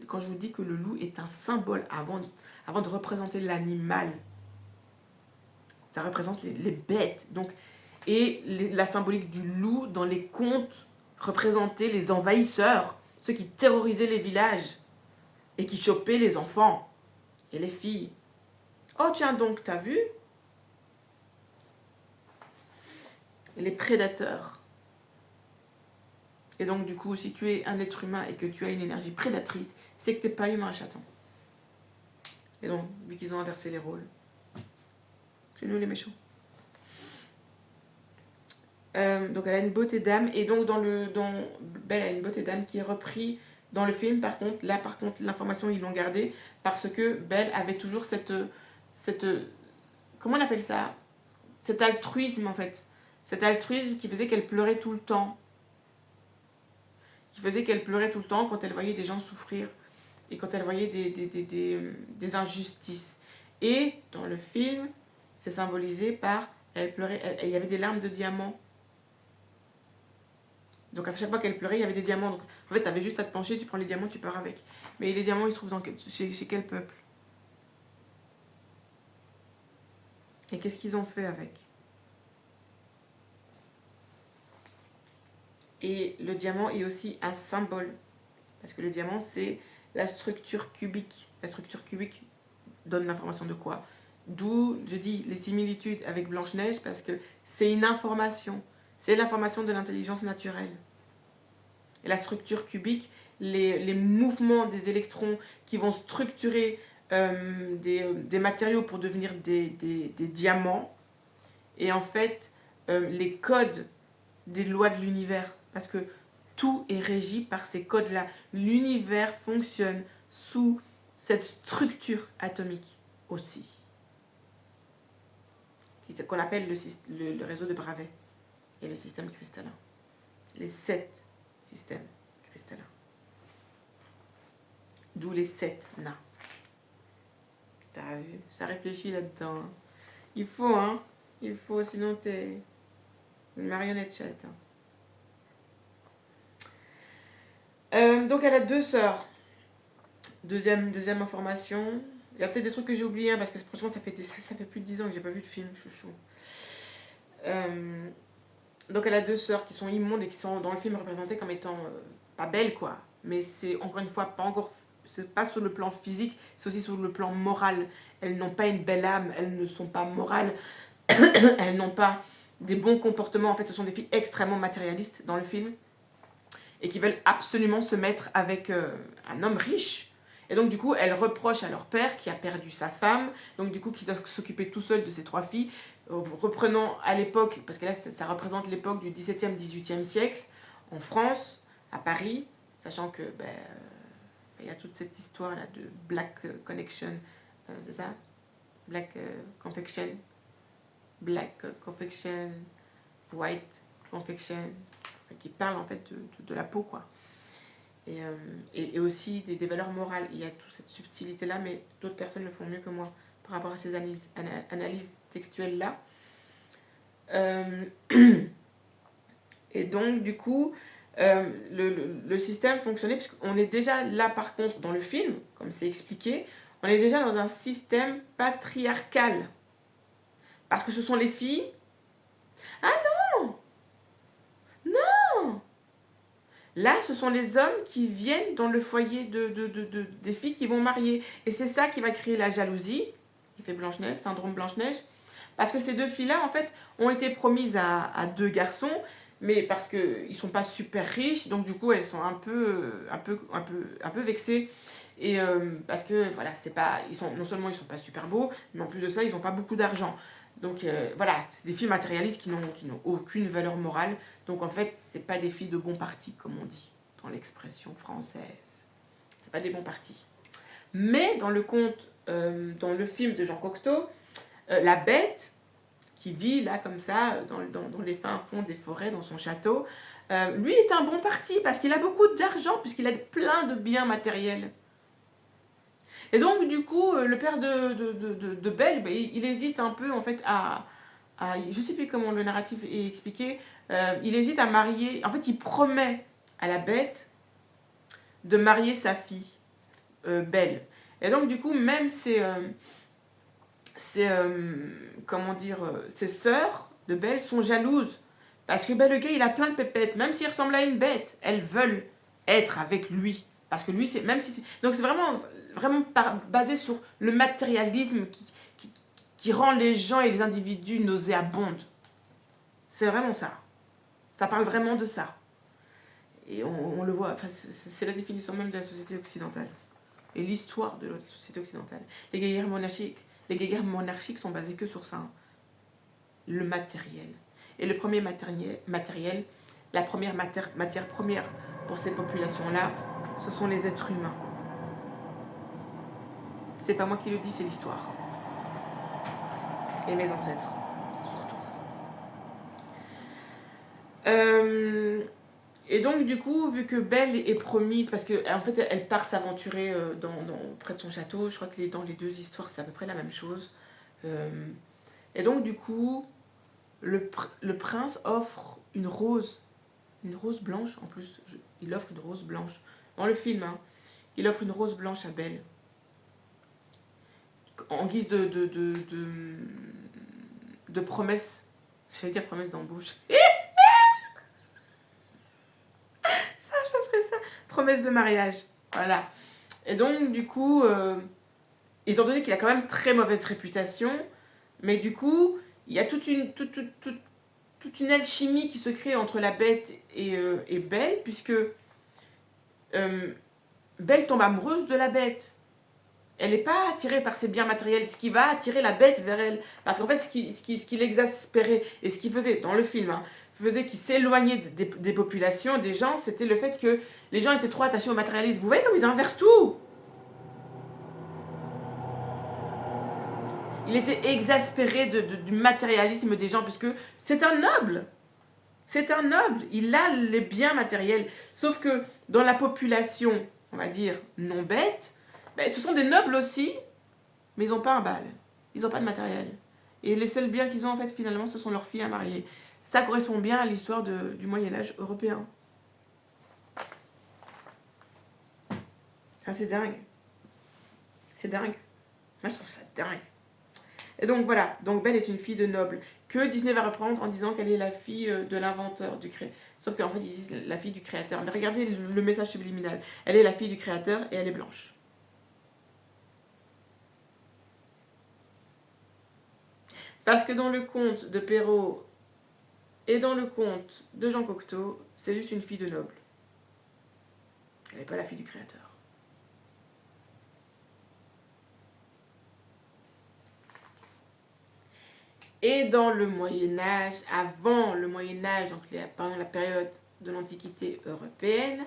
Quand je vous dis que le loup est un symbole avant de représenter l'animal, ça représente les bêtes. Donc, et la symbolique du loup dans les contes représentait les envahisseurs, ceux qui terrorisaient les villages et qui chopaient les enfants et les filles. Oh tiens donc, t'as vu? Les prédateurs. Et donc du coup, si tu es un être humain et que tu as une énergie prédatrice, c'est que tu n'es pas humain, chaton. Et donc, vu qu'ils ont inversé les rôles, c'est nous les méchants. Donc elle a une beauté d'âme, et donc Belle a une beauté d'âme qui est repris dans le film. Par contre, l'information ils l'ont gardée parce que Belle avait toujours cette comment on appelle ça, cet altruisme en fait, cet altruisme qui faisait qu'elle pleurait tout le temps, quand elle voyait des gens souffrir et quand elle voyait des injustices. Et dans le film, c'est symbolisé par elle pleurait, il y avait des larmes de diamants. Donc à chaque fois qu'elle pleurait, il y avait des diamants. Donc en fait, tu avais juste à te pencher, tu prends les diamants, tu pars avec. Mais les diamants, ils se trouvent chez quel peuple? Et qu'est-ce qu'ils ont fait avec? Et le diamant est aussi un symbole. Parce que le diamant, c'est la structure cubique. La structure cubique donne l'information de quoi? D'où je dis les similitudes avec Blanche-Neige, parce que c'est une information. C'est l'information de l'intelligence naturelle. Et la structure cubique, les mouvements des électrons qui vont structurer des matériaux pour devenir des diamants. Et en fait, les codes des lois de l'univers. Parce que tout est régi par ces codes-là. L'univers fonctionne sous cette structure atomique aussi. Qu'on appelle le réseau de Bravais et le système cristallin. Les 7 systèmes cristallins. D'où les 7 nains. T'as vu? Ça réfléchit là-dedans. Hein. Il faut, hein? Il faut, sinon t'es une marionnette chatte. Hein. Donc elle a 2 sœurs. Deuxième information. Il y a peut-être des trucs que j'ai oubliés, hein, parce que franchement, ça fait plus de 10 ans que j'ai pas vu de film, chouchou. Donc elle a 2 sœurs qui sont immondes et qui sont dans le film représentées comme étant pas belles, quoi. Mais c'est encore une fois c'est pas sur le plan physique, c'est aussi sur le plan moral. Elles n'ont pas une belle âme, elles ne sont pas morales, elles n'ont pas des bons comportements. En fait, ce sont des filles extrêmement matérialistes dans le film et qui veulent absolument se mettre avec un homme riche. Et donc, du coup, elles reprochent à leur père qui a perdu sa femme, donc du coup, qui doit s'occuper tout seul de ses 3 filles, reprenant à l'époque, parce que là, ça représente l'époque du 17e, 18e siècle, en France, à Paris, sachant que il y a toute cette histoire-là de Black Connection, c'est ça? Black Confection, White Confection, qui parle en fait de la peau, quoi. Et aussi des valeurs morales. Il y a toute cette subtilité-là, mais d'autres personnes le font mieux que moi. par rapport à ces analyses textuelles-là. Et donc, du coup, le système fonctionnait, puisqu'on est déjà là, par contre, dans le film, comme c'est expliqué, on est déjà dans un système patriarcal. Parce que ce sont les filles. Ah non! Non! Là, ce sont les hommes qui viennent dans le foyer des filles qui vont marier. Et c'est ça qui va créer la jalousie, qui fait Blanche-Neige, syndrome Blanche-Neige. Parce que ces deux filles-là, en fait, ont été promises à deux garçons, mais parce qu'ils ne sont pas super riches, donc du coup, elles sont un peu vexées. Et parce que, voilà, c'est pas, non seulement ils ne sont pas super beaux, mais en plus de ça, ils n'ont pas beaucoup d'argent. Donc voilà, c'est des filles matérialistes qui n'ont aucune valeur morale. Donc en fait, c'est pas des filles de bon parti, comme on dit dans l'expression française. C'est pas des bons partis. Mais dans le conte, dans le film de Jean Cocteau, la bête qui vit là comme ça dans les fins fonds des forêts, dans son château, lui est un bon parti parce qu'il a beaucoup d'argent, puisqu'il a plein de biens matériels. Et donc, du coup, le père de Belle, ben, il hésite un peu, en fait, je ne sais plus comment le narratif est expliqué, il hésite à marier, en fait, il promet à la bête de marier sa fille, Belle. Et donc, du coup, même comment dire, ses sœurs de Belle sont jalouses. Parce que ben, le gars, il a plein de pépettes. Même s'il ressemble à une bête, elles veulent être avec lui. Parce que lui, c'est même si c'est... Donc c'est vraiment basé sur le matérialisme qui rend les gens et les individus nauséabondes. C'est vraiment ça. Ça parle vraiment de ça. Et on le voit, enfin, c'est la définition même de la société occidentale. Et l'histoire de la société occidentale. Les guerres monarchiques sont basées que sur ça. Hein. Le matériel. Et le premier matériel, la première matière première pour ces populations-là, ce sont les êtres humains. C'est pas moi qui le dis, c'est l'histoire. Et mes ancêtres, surtout. Et donc, du coup, vu que Belle est promise, parce qu'en fait, elle part s'aventurer près de son château, je crois que dans les deux histoires, c'est à peu près la même chose. Et donc, du coup, le prince offre une rose blanche, en plus, il offre une rose blanche. Dans le film, hein, il offre une rose blanche à Belle. En guise de promesse. J'allais dire promesse d'embauche. Ça, je ferais ça. Promesse de mariage. Voilà. Et donc, du coup, étant donné qu'il a quand même très mauvaise réputation, mais du coup, il y a toute une alchimie qui se crée entre la bête et Belle, puisque Belle tombe amoureuse de la bête. Elle n'est pas attirée par ses biens matériels, ce qui va attirer la bête vers elle. Parce qu'en fait, ce qui l'exaspérait, et ce qui faisait, dans le film, hein, faisait qu'il s'éloignait des populations, des gens, c'était le fait que les gens étaient trop attachés au matérialisme. Vous voyez comme ils inversent tout. Il était exaspéré du matérialisme des gens, puisque c'est un noble. C'est un noble. Il a les biens matériels. Sauf que dans la population, on va dire, non bête, ben, ce sont des nobles aussi, mais ils n'ont pas un bal. Ils n'ont pas de matériel. Et les seuls biens qu'ils ont, en fait, finalement, ce sont leurs filles à marier. Ça correspond bien à l'histoire du Moyen-Âge européen. Ça, c'est dingue. C'est dingue. Moi, je trouve ça dingue. Et donc, voilà. Donc, Belle est une fille de noble que Disney va reprendre en disant qu'elle est la fille de l'inventeur, du créateur. Sauf qu'en fait, ils disent la fille du créateur. Mais regardez le message subliminal. Elle est la fille du créateur et elle est blanche. Parce que dans le conte de Perrault et dans le conte de Jean Cocteau, c'est juste une fille de noble. Elle n'est pas la fille du créateur. Et dans le Moyen-Âge, avant le Moyen-Âge, donc pendant la période de l'Antiquité européenne,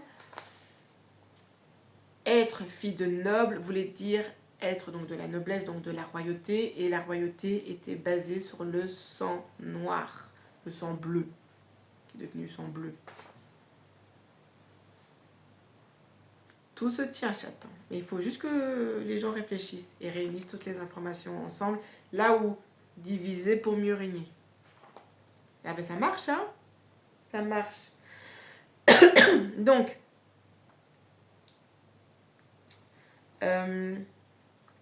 être fille de noble voulait dire être donc de la noblesse, donc de la royauté, et la royauté était basée sur le sang noir, le sang bleu, qui est devenu sang bleu. Tout se tient, chaton. Mais il faut juste que les gens réfléchissent et réunissent toutes les informations ensemble, là où diviser pour mieux régner. Ah ben ça marche, hein? Ça marche. Donc, je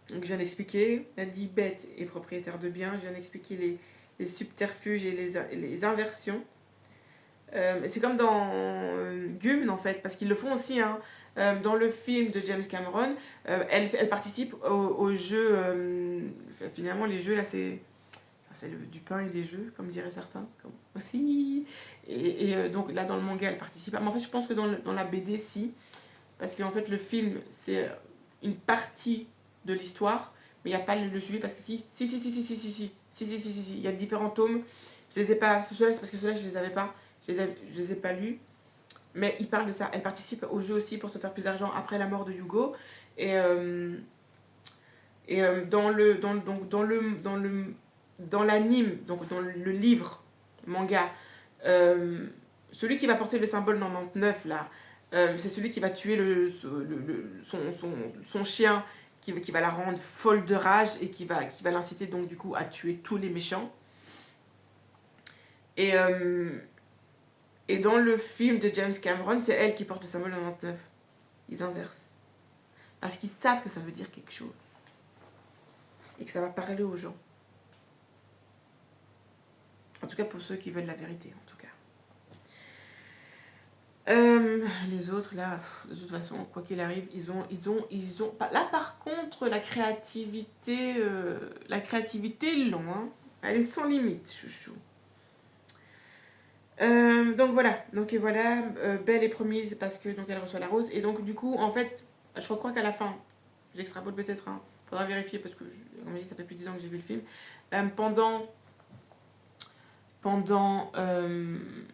viens d'expliquer, elle dit bête et propriétaire de biens, je viens d'expliquer les subterfuges et les inversions. C'est comme dans Gumn en fait, parce qu'ils le font aussi, hein. Dans le film de James Cameron, elle participe au jeu, finalement les jeux là c'est du pain et des jeux, comme diraient certains. Donc là dans le manga elle participe. Mais en fait je pense que dans la BD si, parce qu'en fait le film c'est une partie de l'histoire, mais il n'y a pas le suivi parce que si, il y a différents tomes. Je les ai pas, ceux-là c'est parce que ceux-là je les avais pas, je les ai pas lus. Mais il parle de ça. Elle participe au jeu aussi pour se faire plus d'argent après la mort de Hugo. Et dans l'anime, donc dans le livre manga, celui qui va porter le symbole 99 là, c'est celui qui va tuer son chien, qui va la rendre folle de rage et qui va l'inciter donc du coup à tuer tous les méchants. Et dans le film de James Cameron, c'est elle qui porte le symbole 99. Ils inversent. Parce qu'ils savent que ça veut dire quelque chose. Et que ça va parler aux gens. En tout cas pour ceux qui veulent la vérité, en tout cas. Les autres, là, de toute façon, quoi qu'il arrive, ils ont... Là, par contre, la créativité, est longue. Hein. Elle est sans limite, chouchou. Donc voilà, Belle est promise parce que donc elle reçoit la rose et donc du coup en fait je crois qu'à la fin, j'extrapole peut-être, hein, faudra vérifier parce que comme je dis ça fait plus de 10 ans que j'ai vu le film, pendant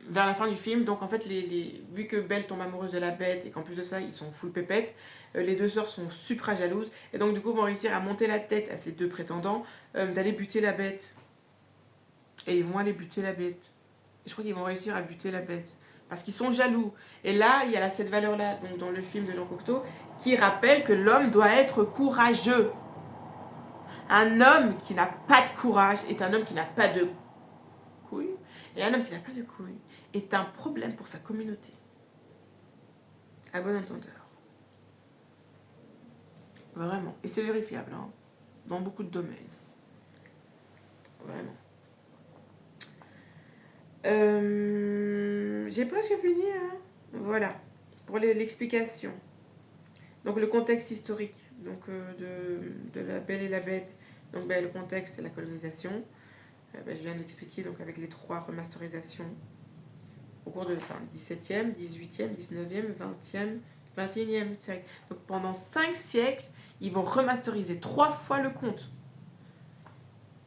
vers la fin du film, donc en fait vu que Belle tombe amoureuse de la bête et qu'en plus de ça ils sont full pépette, les deux sœurs sont super jalouses et donc du coup vont réussir à monter la tête à ces deux prétendants d'aller buter la bête et ils vont aller buter la bête. Je crois qu'ils vont réussir à buter la bête. Parce qu'ils sont jaloux. Et là, il y a cette valeur-là, donc dans le film de Jean Cocteau, qui rappelle que l'homme doit être courageux. Un homme qui n'a pas de courage est un homme qui n'a pas de couilles. Et un homme qui n'a pas de couilles est un problème pour sa communauté. À bon entendeur. Vraiment. Et c'est vérifiable, hein, dans beaucoup de domaines. Vraiment. J'ai presque fini, hein. Voilà, pour l'explication. Donc le contexte historique donc, de La Belle et la Bête. Donc le contexte, c'est la colonisation. Je viens de l'expliquer donc, avec les 3 remasterisations au cours de 17e, 18e, 19e, 20e, 21e siècle. Donc pendant 5 siècles, ils vont remasteriser 3 fois le conte.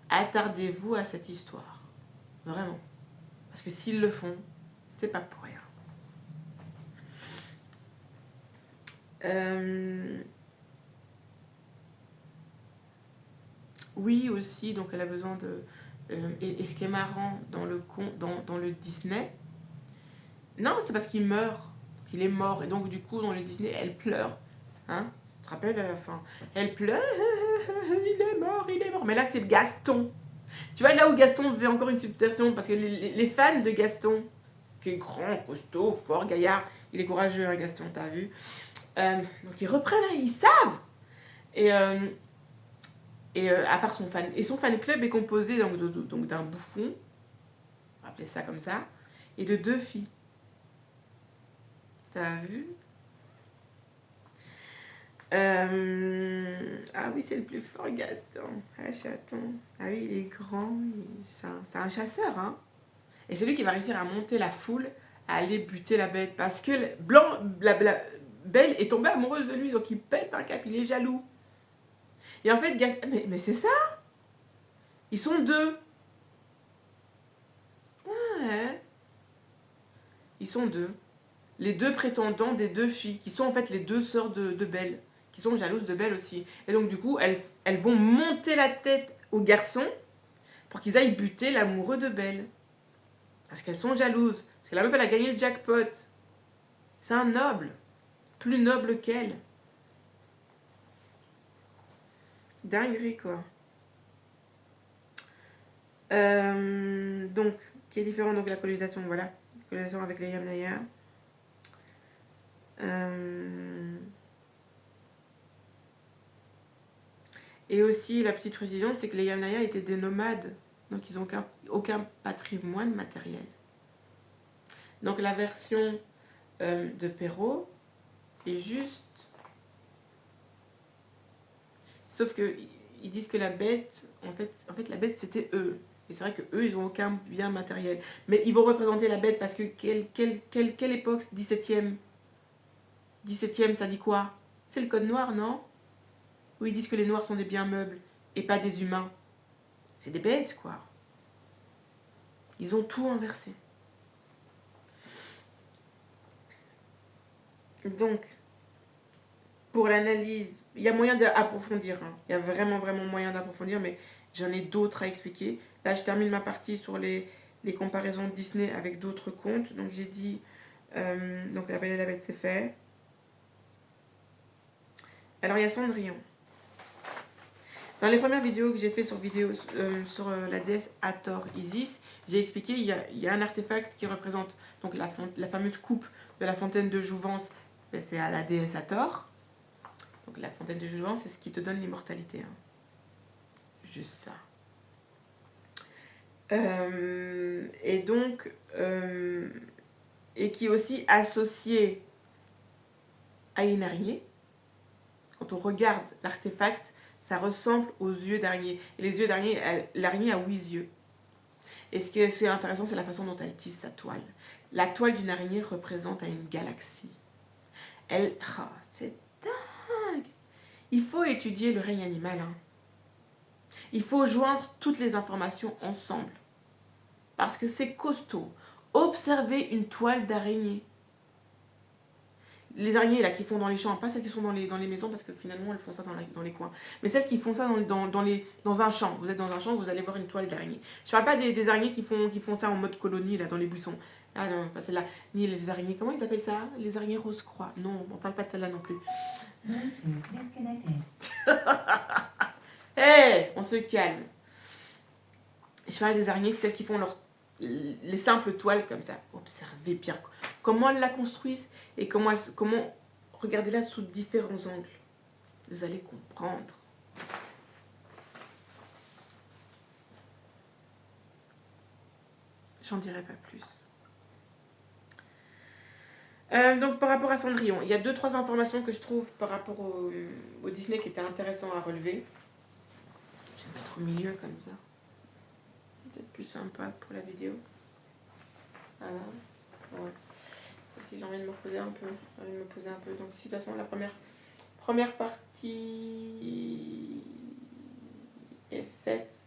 Attardez-vous à cette histoire. Vraiment. Parce que s'ils le font, c'est pas pour rien. Oui, aussi, donc elle a besoin de... et ce qui est marrant dans le Disney, non, c'est parce qu'il meurt, qu'il est mort. Et donc, du coup, dans le Disney, elle pleure. Hein? Tu te rappelles à la fin? Elle pleure, il est mort. Mais là, c'est Gaston. Tu vois, là où Gaston fait encore une subversion, parce que les fans de Gaston, qui est grand, costaud, fort, gaillard, il est courageux, hein, Gaston, t'as vu. Donc ils reprennent, hein, ils savent. Et à part son fan, et son fan club est composé donc d'un bouffon, on va appeler ça comme ça, et de 2 filles. T'as vu? Ah oui, c'est le plus fort, Gaston. Ah, chaton. Ah oui, il est grand. C'est un chasseur, hein. Et c'est lui qui va réussir à monter la foule, à aller buter la bête. Parce que Belle est tombée amoureuse de lui, donc il pète un cap, il est jaloux. Et en fait, mais c'est ça. Ils sont 2. Ah ouais. Ils sont 2. Les 2 prétendants des 2 filles, qui sont en fait les 2 sœurs de Belle, qui sont jalouses de Belle aussi. Et donc du coup, elles vont monter la tête aux garçons pour qu'ils aillent buter l'amoureux de Belle. Parce qu'elles sont jalouses. Parce que la meuf, elle a gagné le jackpot. C'est un noble. plus noble qu'elle. Dinguerie, quoi. Donc, qui est différent donc la colonisation, voilà. La colonisation avec les Yamnaya. Et aussi, la petite précision, c'est que les Yamnaya étaient des nomades. Donc, ils n'ont aucun patrimoine matériel. Donc, la version de Perrault est juste... Sauf que ils disent que la bête, en fait la bête, c'était eux. Et c'est vrai qu'eux, ils n'ont aucun bien matériel. Mais ils vont représenter la bête parce que quelle époque 17e 17e, ça dit quoi? C'est le code noir, non? Où ils disent que les noirs sont des biens meubles et pas des humains. C'est des bêtes, quoi. Ils ont tout inversé. Donc, pour l'analyse, il y a moyen d'approfondir. Hein. Il y a vraiment, vraiment moyen d'approfondir, mais j'en ai d'autres à expliquer. Là, je termine ma partie sur les comparaisons Disney avec d'autres contes. Donc, j'ai dit, donc La Belle et la Bête, c'est fait. Alors, il y a Cendrillon. Dans les premières vidéos que j'ai fait sur la déesse Hathor Isis, j'ai expliqué il y a un artefact qui représente donc la fameuse coupe de la fontaine de jouvence. Ben, c'est à la déesse Hathor. Donc la fontaine de jouvence, c'est ce qui te donne l'immortalité. Hein. Juste ça. Et donc, et qui est aussi associé à une araignée. Quand on regarde l'artefact, ça ressemble aux yeux d'araignée. Et les yeux d'araignée, l'araignée a 8 yeux. Et ce qui est intéressant, c'est la façon dont elle tisse sa toile. La toile d'une araignée représente une galaxie. C'est dingue. Il faut étudier le règne animal. Hein. Il faut joindre toutes les informations ensemble. Parce que c'est costaud. Observez une toile d'araignée. Les araignées là qui font dans les champs, pas celles qui sont dans les maisons parce que finalement elles font ça dans les coins. Mais celles qui font ça dans un champ. Vous êtes dans un champ, vous allez voir une toile d'araignée. Je parle pas des araignées qui font ça en mode colonie là dans les buissons. Ah non, pas celle-là. Ni les araignées, comment ils appellent ça? Les araignées rose-croix. Non, on parle pas de celle-là non plus. Hey, on se calme. Je parle des araignées, celles qui font les simples toiles comme ça. Observez bien comment elles la construisent et comment regardez-la sous différents angles. Vous allez comprendre. J'en dirai pas plus. Donc par rapport à Cendrillon, il y a 2-3 informations que je trouve par rapport au Disney qui étaient intéressantes à relever. Je vais mettre au milieu comme ça. Peut-être plus sympa pour la vidéo. Voilà. Ouais. Si j'ai envie de me reposer un peu. Donc si de toute façon la première partie est faite.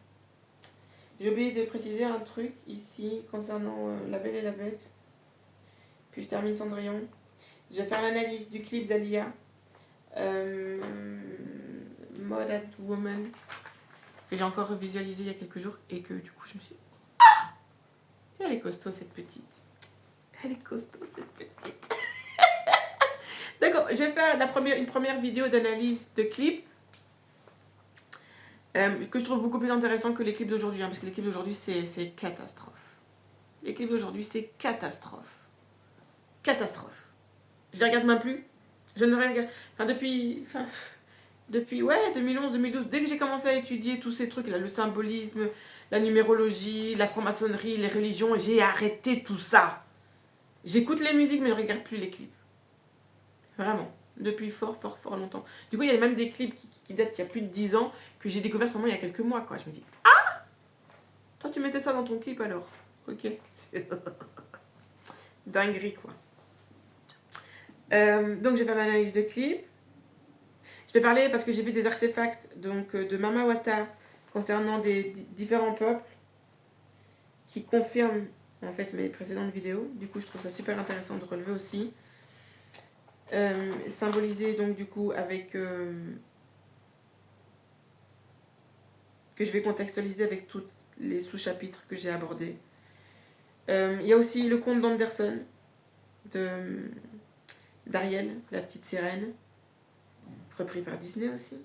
J'ai oublié de préciser un truc ici concernant La Belle et la Bête. Puis je termine Cendrillon. Je vais faire l'analyse du clip d'Alia. Modern Woman. Que j'ai encore revisualisé il y a quelques jours. Et que du coup je me suis dit, ah, elle est costaud cette petite. Elle est costaud cette petite. D'accord, je vais faire une première vidéo d'analyse de clip. Que je trouve beaucoup plus intéressant que les clips d'aujourd'hui. Hein, parce que les clips d'aujourd'hui c'est catastrophe. Les clips d'aujourd'hui c'est catastrophe. Catastrophe. Je les regarde même plus. Je ne regarde. Enfin, depuis 2011, 2012, dès que j'ai commencé à étudier tous ces trucs là, le symbolisme, la numérologie, la franc-maçonnerie, les religions, j'ai arrêté tout ça. J'écoute les musiques, mais je ne regarde plus les clips. Vraiment. Depuis fort longtemps. Du coup, il y a même des clips qui datent il y a plus de 10 ans que j'ai découvert seulement il y a quelques mois, quoi. Je me dis, ah, toi, tu mettais ça dans ton clip alors. Ok. Dinguerie, quoi. Donc, je vais faire l'analyse de clip. Je vais parler parce que j'ai vu des artefacts donc, de Mama Wata concernant des différents peuples qui confirment en fait mes précédentes vidéos. Du coup, je trouve ça super intéressant de relever aussi. Symbolisé donc du coup avec que je vais contextualiser avec tous les sous-chapitres que j'ai abordés. Il y a aussi le conte d'Anderson d'Ariel, la petite sirène, repris par Disney aussi.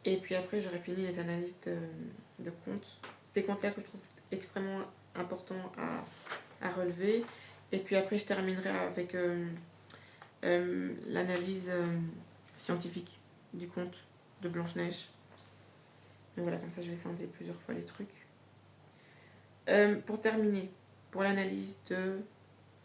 Et puis après, j'aurais fini les analyses de contes. Ces contes-là que je trouve extrêmement importants à relever. Et puis après, je terminerai avec l'analyse scientifique du conte de Blanche-Neige. Donc voilà, comme ça, je vais scinder plusieurs fois les trucs. Pour terminer, pour l'analyse de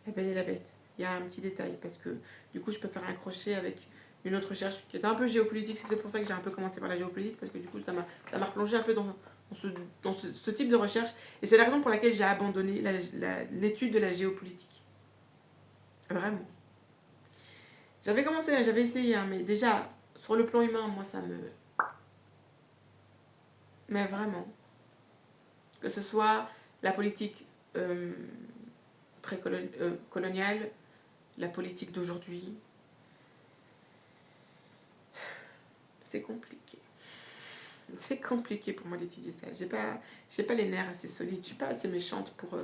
La Belle et la Bête, il y a un petit détail, parce que du coup, je peux faire un crochet avec une autre recherche qui était un peu géopolitique. C'était pour ça que j'ai un peu commencé par la géopolitique, parce que du coup, ça m'a replongé un peu dans ce type de recherche. Et c'est la raison pour laquelle j'ai abandonné l'étude de la géopolitique. Vraiment. J'avais essayé, hein, mais déjà, sur le plan humain, moi, ça me... Mais vraiment. Que ce soit la politique coloniale, la politique d'aujourd'hui, c'est compliqué. C'est compliqué pour moi d'étudier ça. J'ai pas les nerfs assez solides. Je suis pas assez méchante pour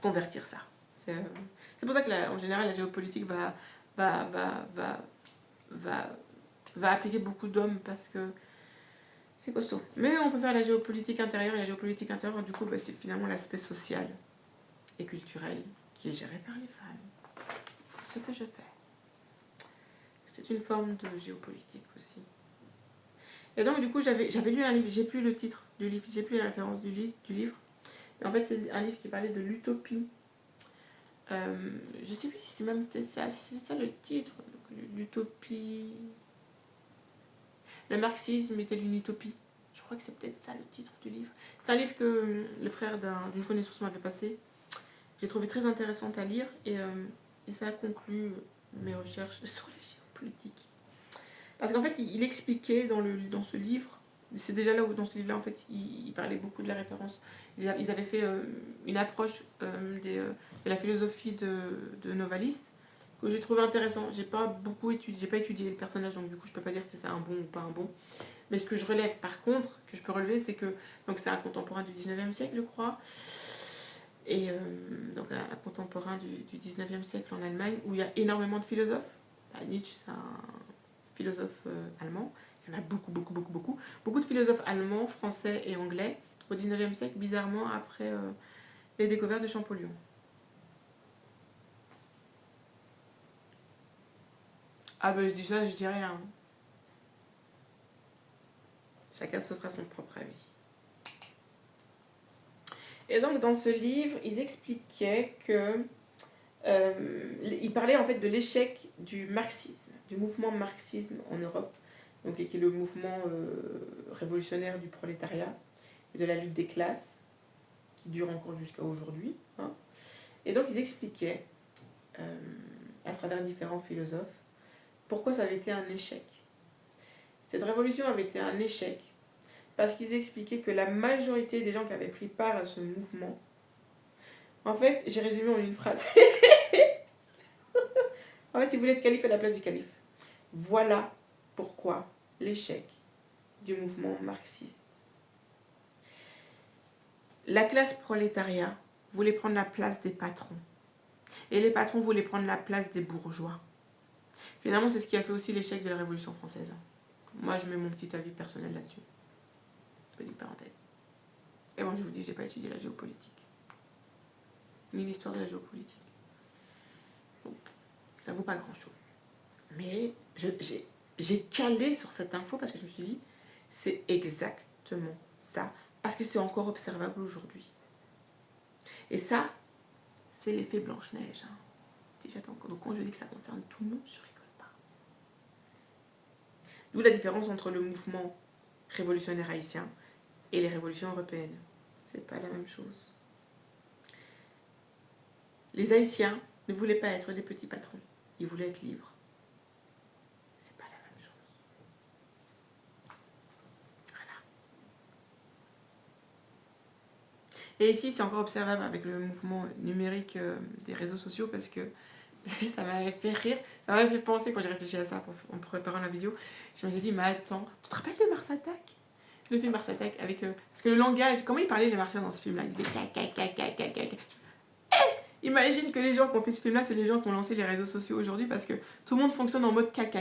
convertir ça. C'est pour ça que en général la géopolitique va appliquer beaucoup d'hommes parce que c'est costaud. Mais on peut faire la géopolitique intérieure, et la géopolitique intérieure, du coup, c'est finalement l'aspect social et culturel qui est géré par les femmes. C'est ce que je fais. C'est une forme de géopolitique aussi. Et donc, du coup, j'avais lu un livre, j'ai plus le titre du livre, j'ai plus la référence du livre. Mais en fait, c'est un livre qui parlait de l'utopie. Je sais plus si c'est ça le titre. L'utopie. Le marxisme était une utopie. Je crois que c'est peut-être ça le titre du livre. C'est un livre que le frère d'une connaissance m'avait passé. J'ai trouvé très intéressante à lire et ça a conclu mes recherches sur la géopolitique. Parce qu'en fait, il expliquait dans ce livre, c'est déjà là où dans ce livre-là, en fait, il parlait beaucoup de la référence. Ils avaient fait une approche de la philosophie de Novalis que j'ai trouvé intéressant. J'ai pas étudié le personnage, donc du coup, je peux pas dire si c'est un bon ou pas un bon. Mais ce que je relève, par contre, que je peux relever, c'est que donc c'est un contemporain du 19e siècle, je crois. Et donc un contemporain du 19e siècle en Allemagne, où il y a énormément de philosophes. Nietzsche, c'est un philosophe allemand. Il y en a beaucoup, beaucoup, beaucoup, beaucoup. Beaucoup de philosophes allemands, français et anglais au 19e siècle, bizarrement, après les découvertes de Champollion. Ah ben je dis ça, je dis rien. Chacun se fera son propre avis. Et donc dans ce livre, ils expliquaient que... ils parlaient en fait de l'échec du marxisme, du mouvement marxisme en Europe, donc, qui est le mouvement révolutionnaire du prolétariat et de la lutte des classes, qui dure encore jusqu'à aujourd'hui. Hein. Et donc ils expliquaient, à travers différents philosophes, pourquoi ça avait été un échec. Cette révolution avait été un échec parce qu'ils expliquaient que la majorité des gens qui avaient pris part à ce mouvement, en fait, j'ai résumé en une phrase. En fait, ils voulaient être calife à la place du calife. Voilà pourquoi l'échec du mouvement marxiste. La classe prolétariat voulait prendre la place des patrons. Et les patrons voulaient prendre la place des bourgeois. Finalement, c'est ce qui a fait aussi l'échec de la Révolution française. Moi, je mets mon petit avis personnel là-dessus. Petite parenthèse. Et moi, je vous dis, je n'ai pas étudié la géopolitique. Ni l'histoire de la géopolitique. Donc, ça vaut pas grand-chose. Mais j'ai calé sur cette info parce que je me suis dit, c'est exactement ça. Parce que c'est encore observable aujourd'hui. Et ça, c'est l'effet Blanche-Neige. Hein. Donc quand je dis que ça concerne tout le monde, je rigole pas. D'où la différence entre le mouvement révolutionnaire haïtien et les révolutions européennes. C'est pas la même chose. Les Haïtiens ne voulaient pas être des petits patrons. Ils voulaient être libres. C'est pas la même chose. Voilà. Et ici, c'est encore observable avec le mouvement numérique des réseaux sociaux parce que ça m'avait fait rire. Ça m'avait fait penser quand j'ai réfléchi à ça en préparant la vidéo. Je me suis dit, mais attends, tu te rappelles de Mars Attack ? Le film Mars Attack avec... parce que le langage... Comment ils parlaient les martiens dans ce film-là ? Ils disaient... Imagine que les gens qui ont fait ce film-là, c'est les gens qui ont lancé les réseaux sociaux aujourd'hui parce que tout le monde fonctionne en mode caca.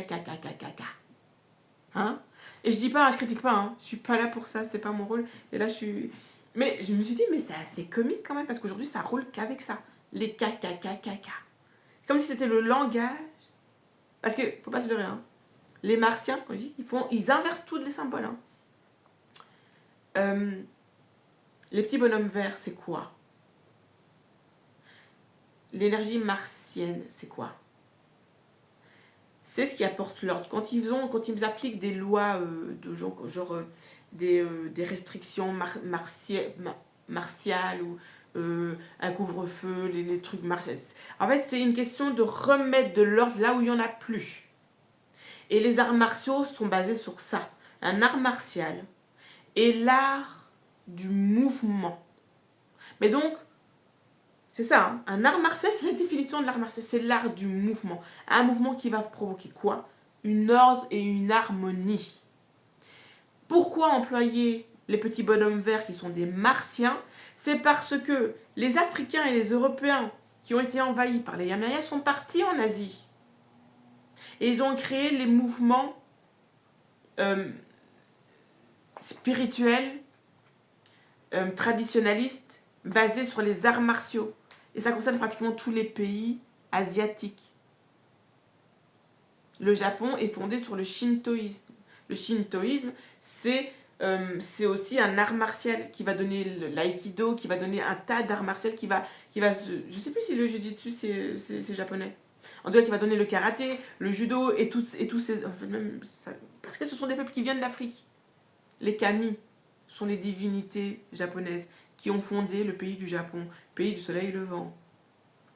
Hein? Et je dis pas, je critique pas, hein. Je suis pas là pour ça, c'est pas mon rôle. Et là, je suis. Mais je me suis dit, mais c'est assez comique quand même parce qu'aujourd'hui, ça roule qu'avec ça. Les caca. Comme si c'était le langage. Parce que, faut pas se leurrer, hein. Les martiens, quand ils inversent tous les symboles. Hein. Les petits bonhommes verts, c'est quoi? L'énergie martienne, c'est quoi? C'est ce qui apporte l'ordre. Quand ils appliquent des lois de genre des restrictions martiales ou un couvre-feu, les trucs martiaux. En fait, c'est une question de remettre de l'ordre là où il n'y en a plus. Et les arts martiaux sont basés sur ça. Un art martial est l'art du mouvement. Mais donc, c'est ça, hein. Un art martial, c'est la définition de l'art martial. C'est l'art du mouvement. Un mouvement qui va provoquer quoi? Une ordre et une harmonie. Pourquoi employer les petits bonhommes verts qui sont des martiens? C'est parce que les Africains et les Européens qui ont été envahis par les Yamnaya sont partis en Asie. Et ils ont créé les mouvements spirituels, traditionnalistes, basés sur les arts martiaux. Et ça concerne pratiquement tous les pays asiatiques. Le Japon est fondé sur le shintoïsme. Le shintoïsme, c'est aussi un art martial qui va donner l'aïkido, qui va donner un tas d'arts martiaux je ne sais plus si le jujitsu c'est japonais. En tout cas, qui va donner le karaté, le judo et tous ces... Enfin, même, parce que ce sont des peuples qui viennent d'Afrique. Les kami sont les divinités japonaises qui ont fondé le pays du Japon, pays du soleil levant.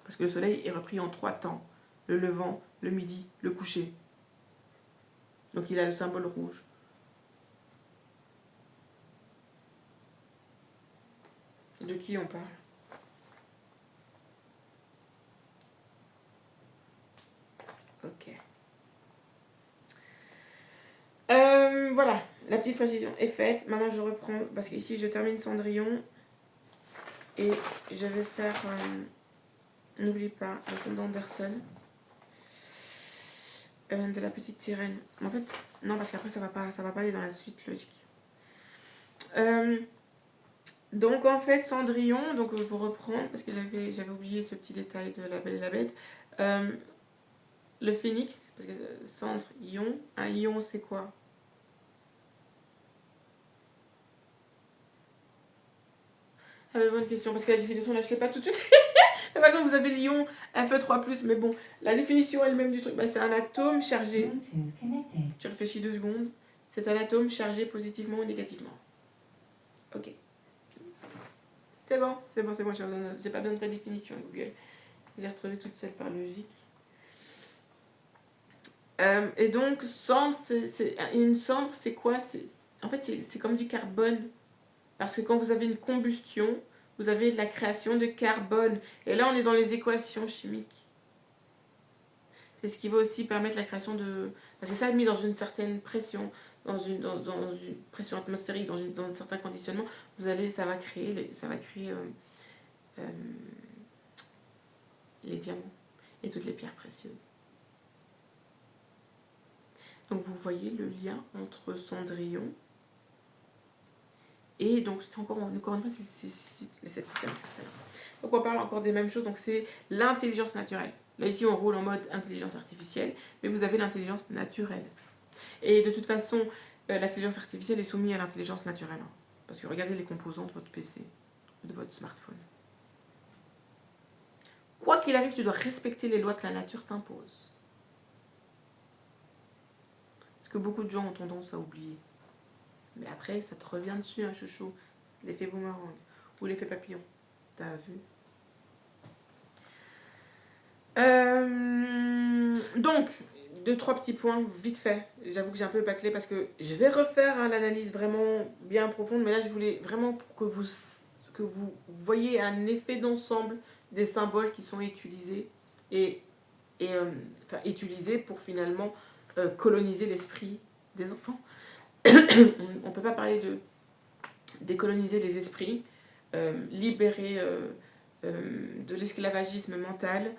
Parce que le soleil est repris en 3 temps. Le levant, le midi, le coucher. Donc il a le symbole rouge. De qui on parle? Ok. Voilà, la petite précision est faite. Maintenant je reprends, parce qu'ici je termine Cendrillon. Et je vais faire... n'oublie pas le conte d'Anderson. De la petite sirène. En fait, non, parce qu'après ça va pas aller dans la suite logique. Donc en fait, Cendrillon, donc pour reprendre, parce que j'avais oublié ce petit détail de La Belle et la Bête. Le phénix, parce que Cendrillon, un ion c'est quoi? Ah, bonne question, parce que la définition là je ne l'ai pas tout de suite. Par exemple, vous avez l'ion Fe3+, mais bon, la définition elle-même du truc, bah, c'est un atome chargé. Tu réfléchis 2 secondes. C'est un atome chargé positivement ou négativement. Ok. C'est bon, j'ai pas besoin de ta définition, Google. J'ai retrouvé toute seule par logique. Et donc, une cendre, c'est quoi? En fait, c'est comme du carbone. Parce que quand vous avez une combustion, vous avez de la création de carbone. Et là, on est dans les équations chimiques. C'est ce qui va aussi permettre la création de... Parce que ça, mis dans une certaine pression, dans une pression atmosphérique, dans un certain conditionnement, ça va créer les diamants et toutes les pierres précieuses. Donc vous voyez le lien entre Cendrillon et donc c'est encore une fois c'est le système cristallin. Donc on parle encore des mêmes choses, donc c'est l'intelligence naturelle. Là ici on roule en mode intelligence artificielle, mais vous avez l'intelligence naturelle. Et de toute façon, l'intelligence artificielle est soumise à l'intelligence naturelle. Hein, parce que regardez les composants de votre PC, de votre smartphone. Quoi qu'il arrive, tu dois respecter les lois que la nature t'impose. Ce que beaucoup de gens ont tendance à oublier. Mais après, ça te revient dessus, un chouchou. L'effet boomerang ou l'effet papillon. T'as vu? Donc, 2-3 petits points, vite fait. J'avoue que j'ai un peu bâclé parce que je vais refaire l'analyse vraiment bien profonde. Mais là, je voulais vraiment que vous voyez un effet d'ensemble des symboles qui sont utilisés utilisés pour finalement coloniser l'esprit des enfants. On ne peut pas parler de décoloniser les esprits, libérer de l'esclavagisme mental,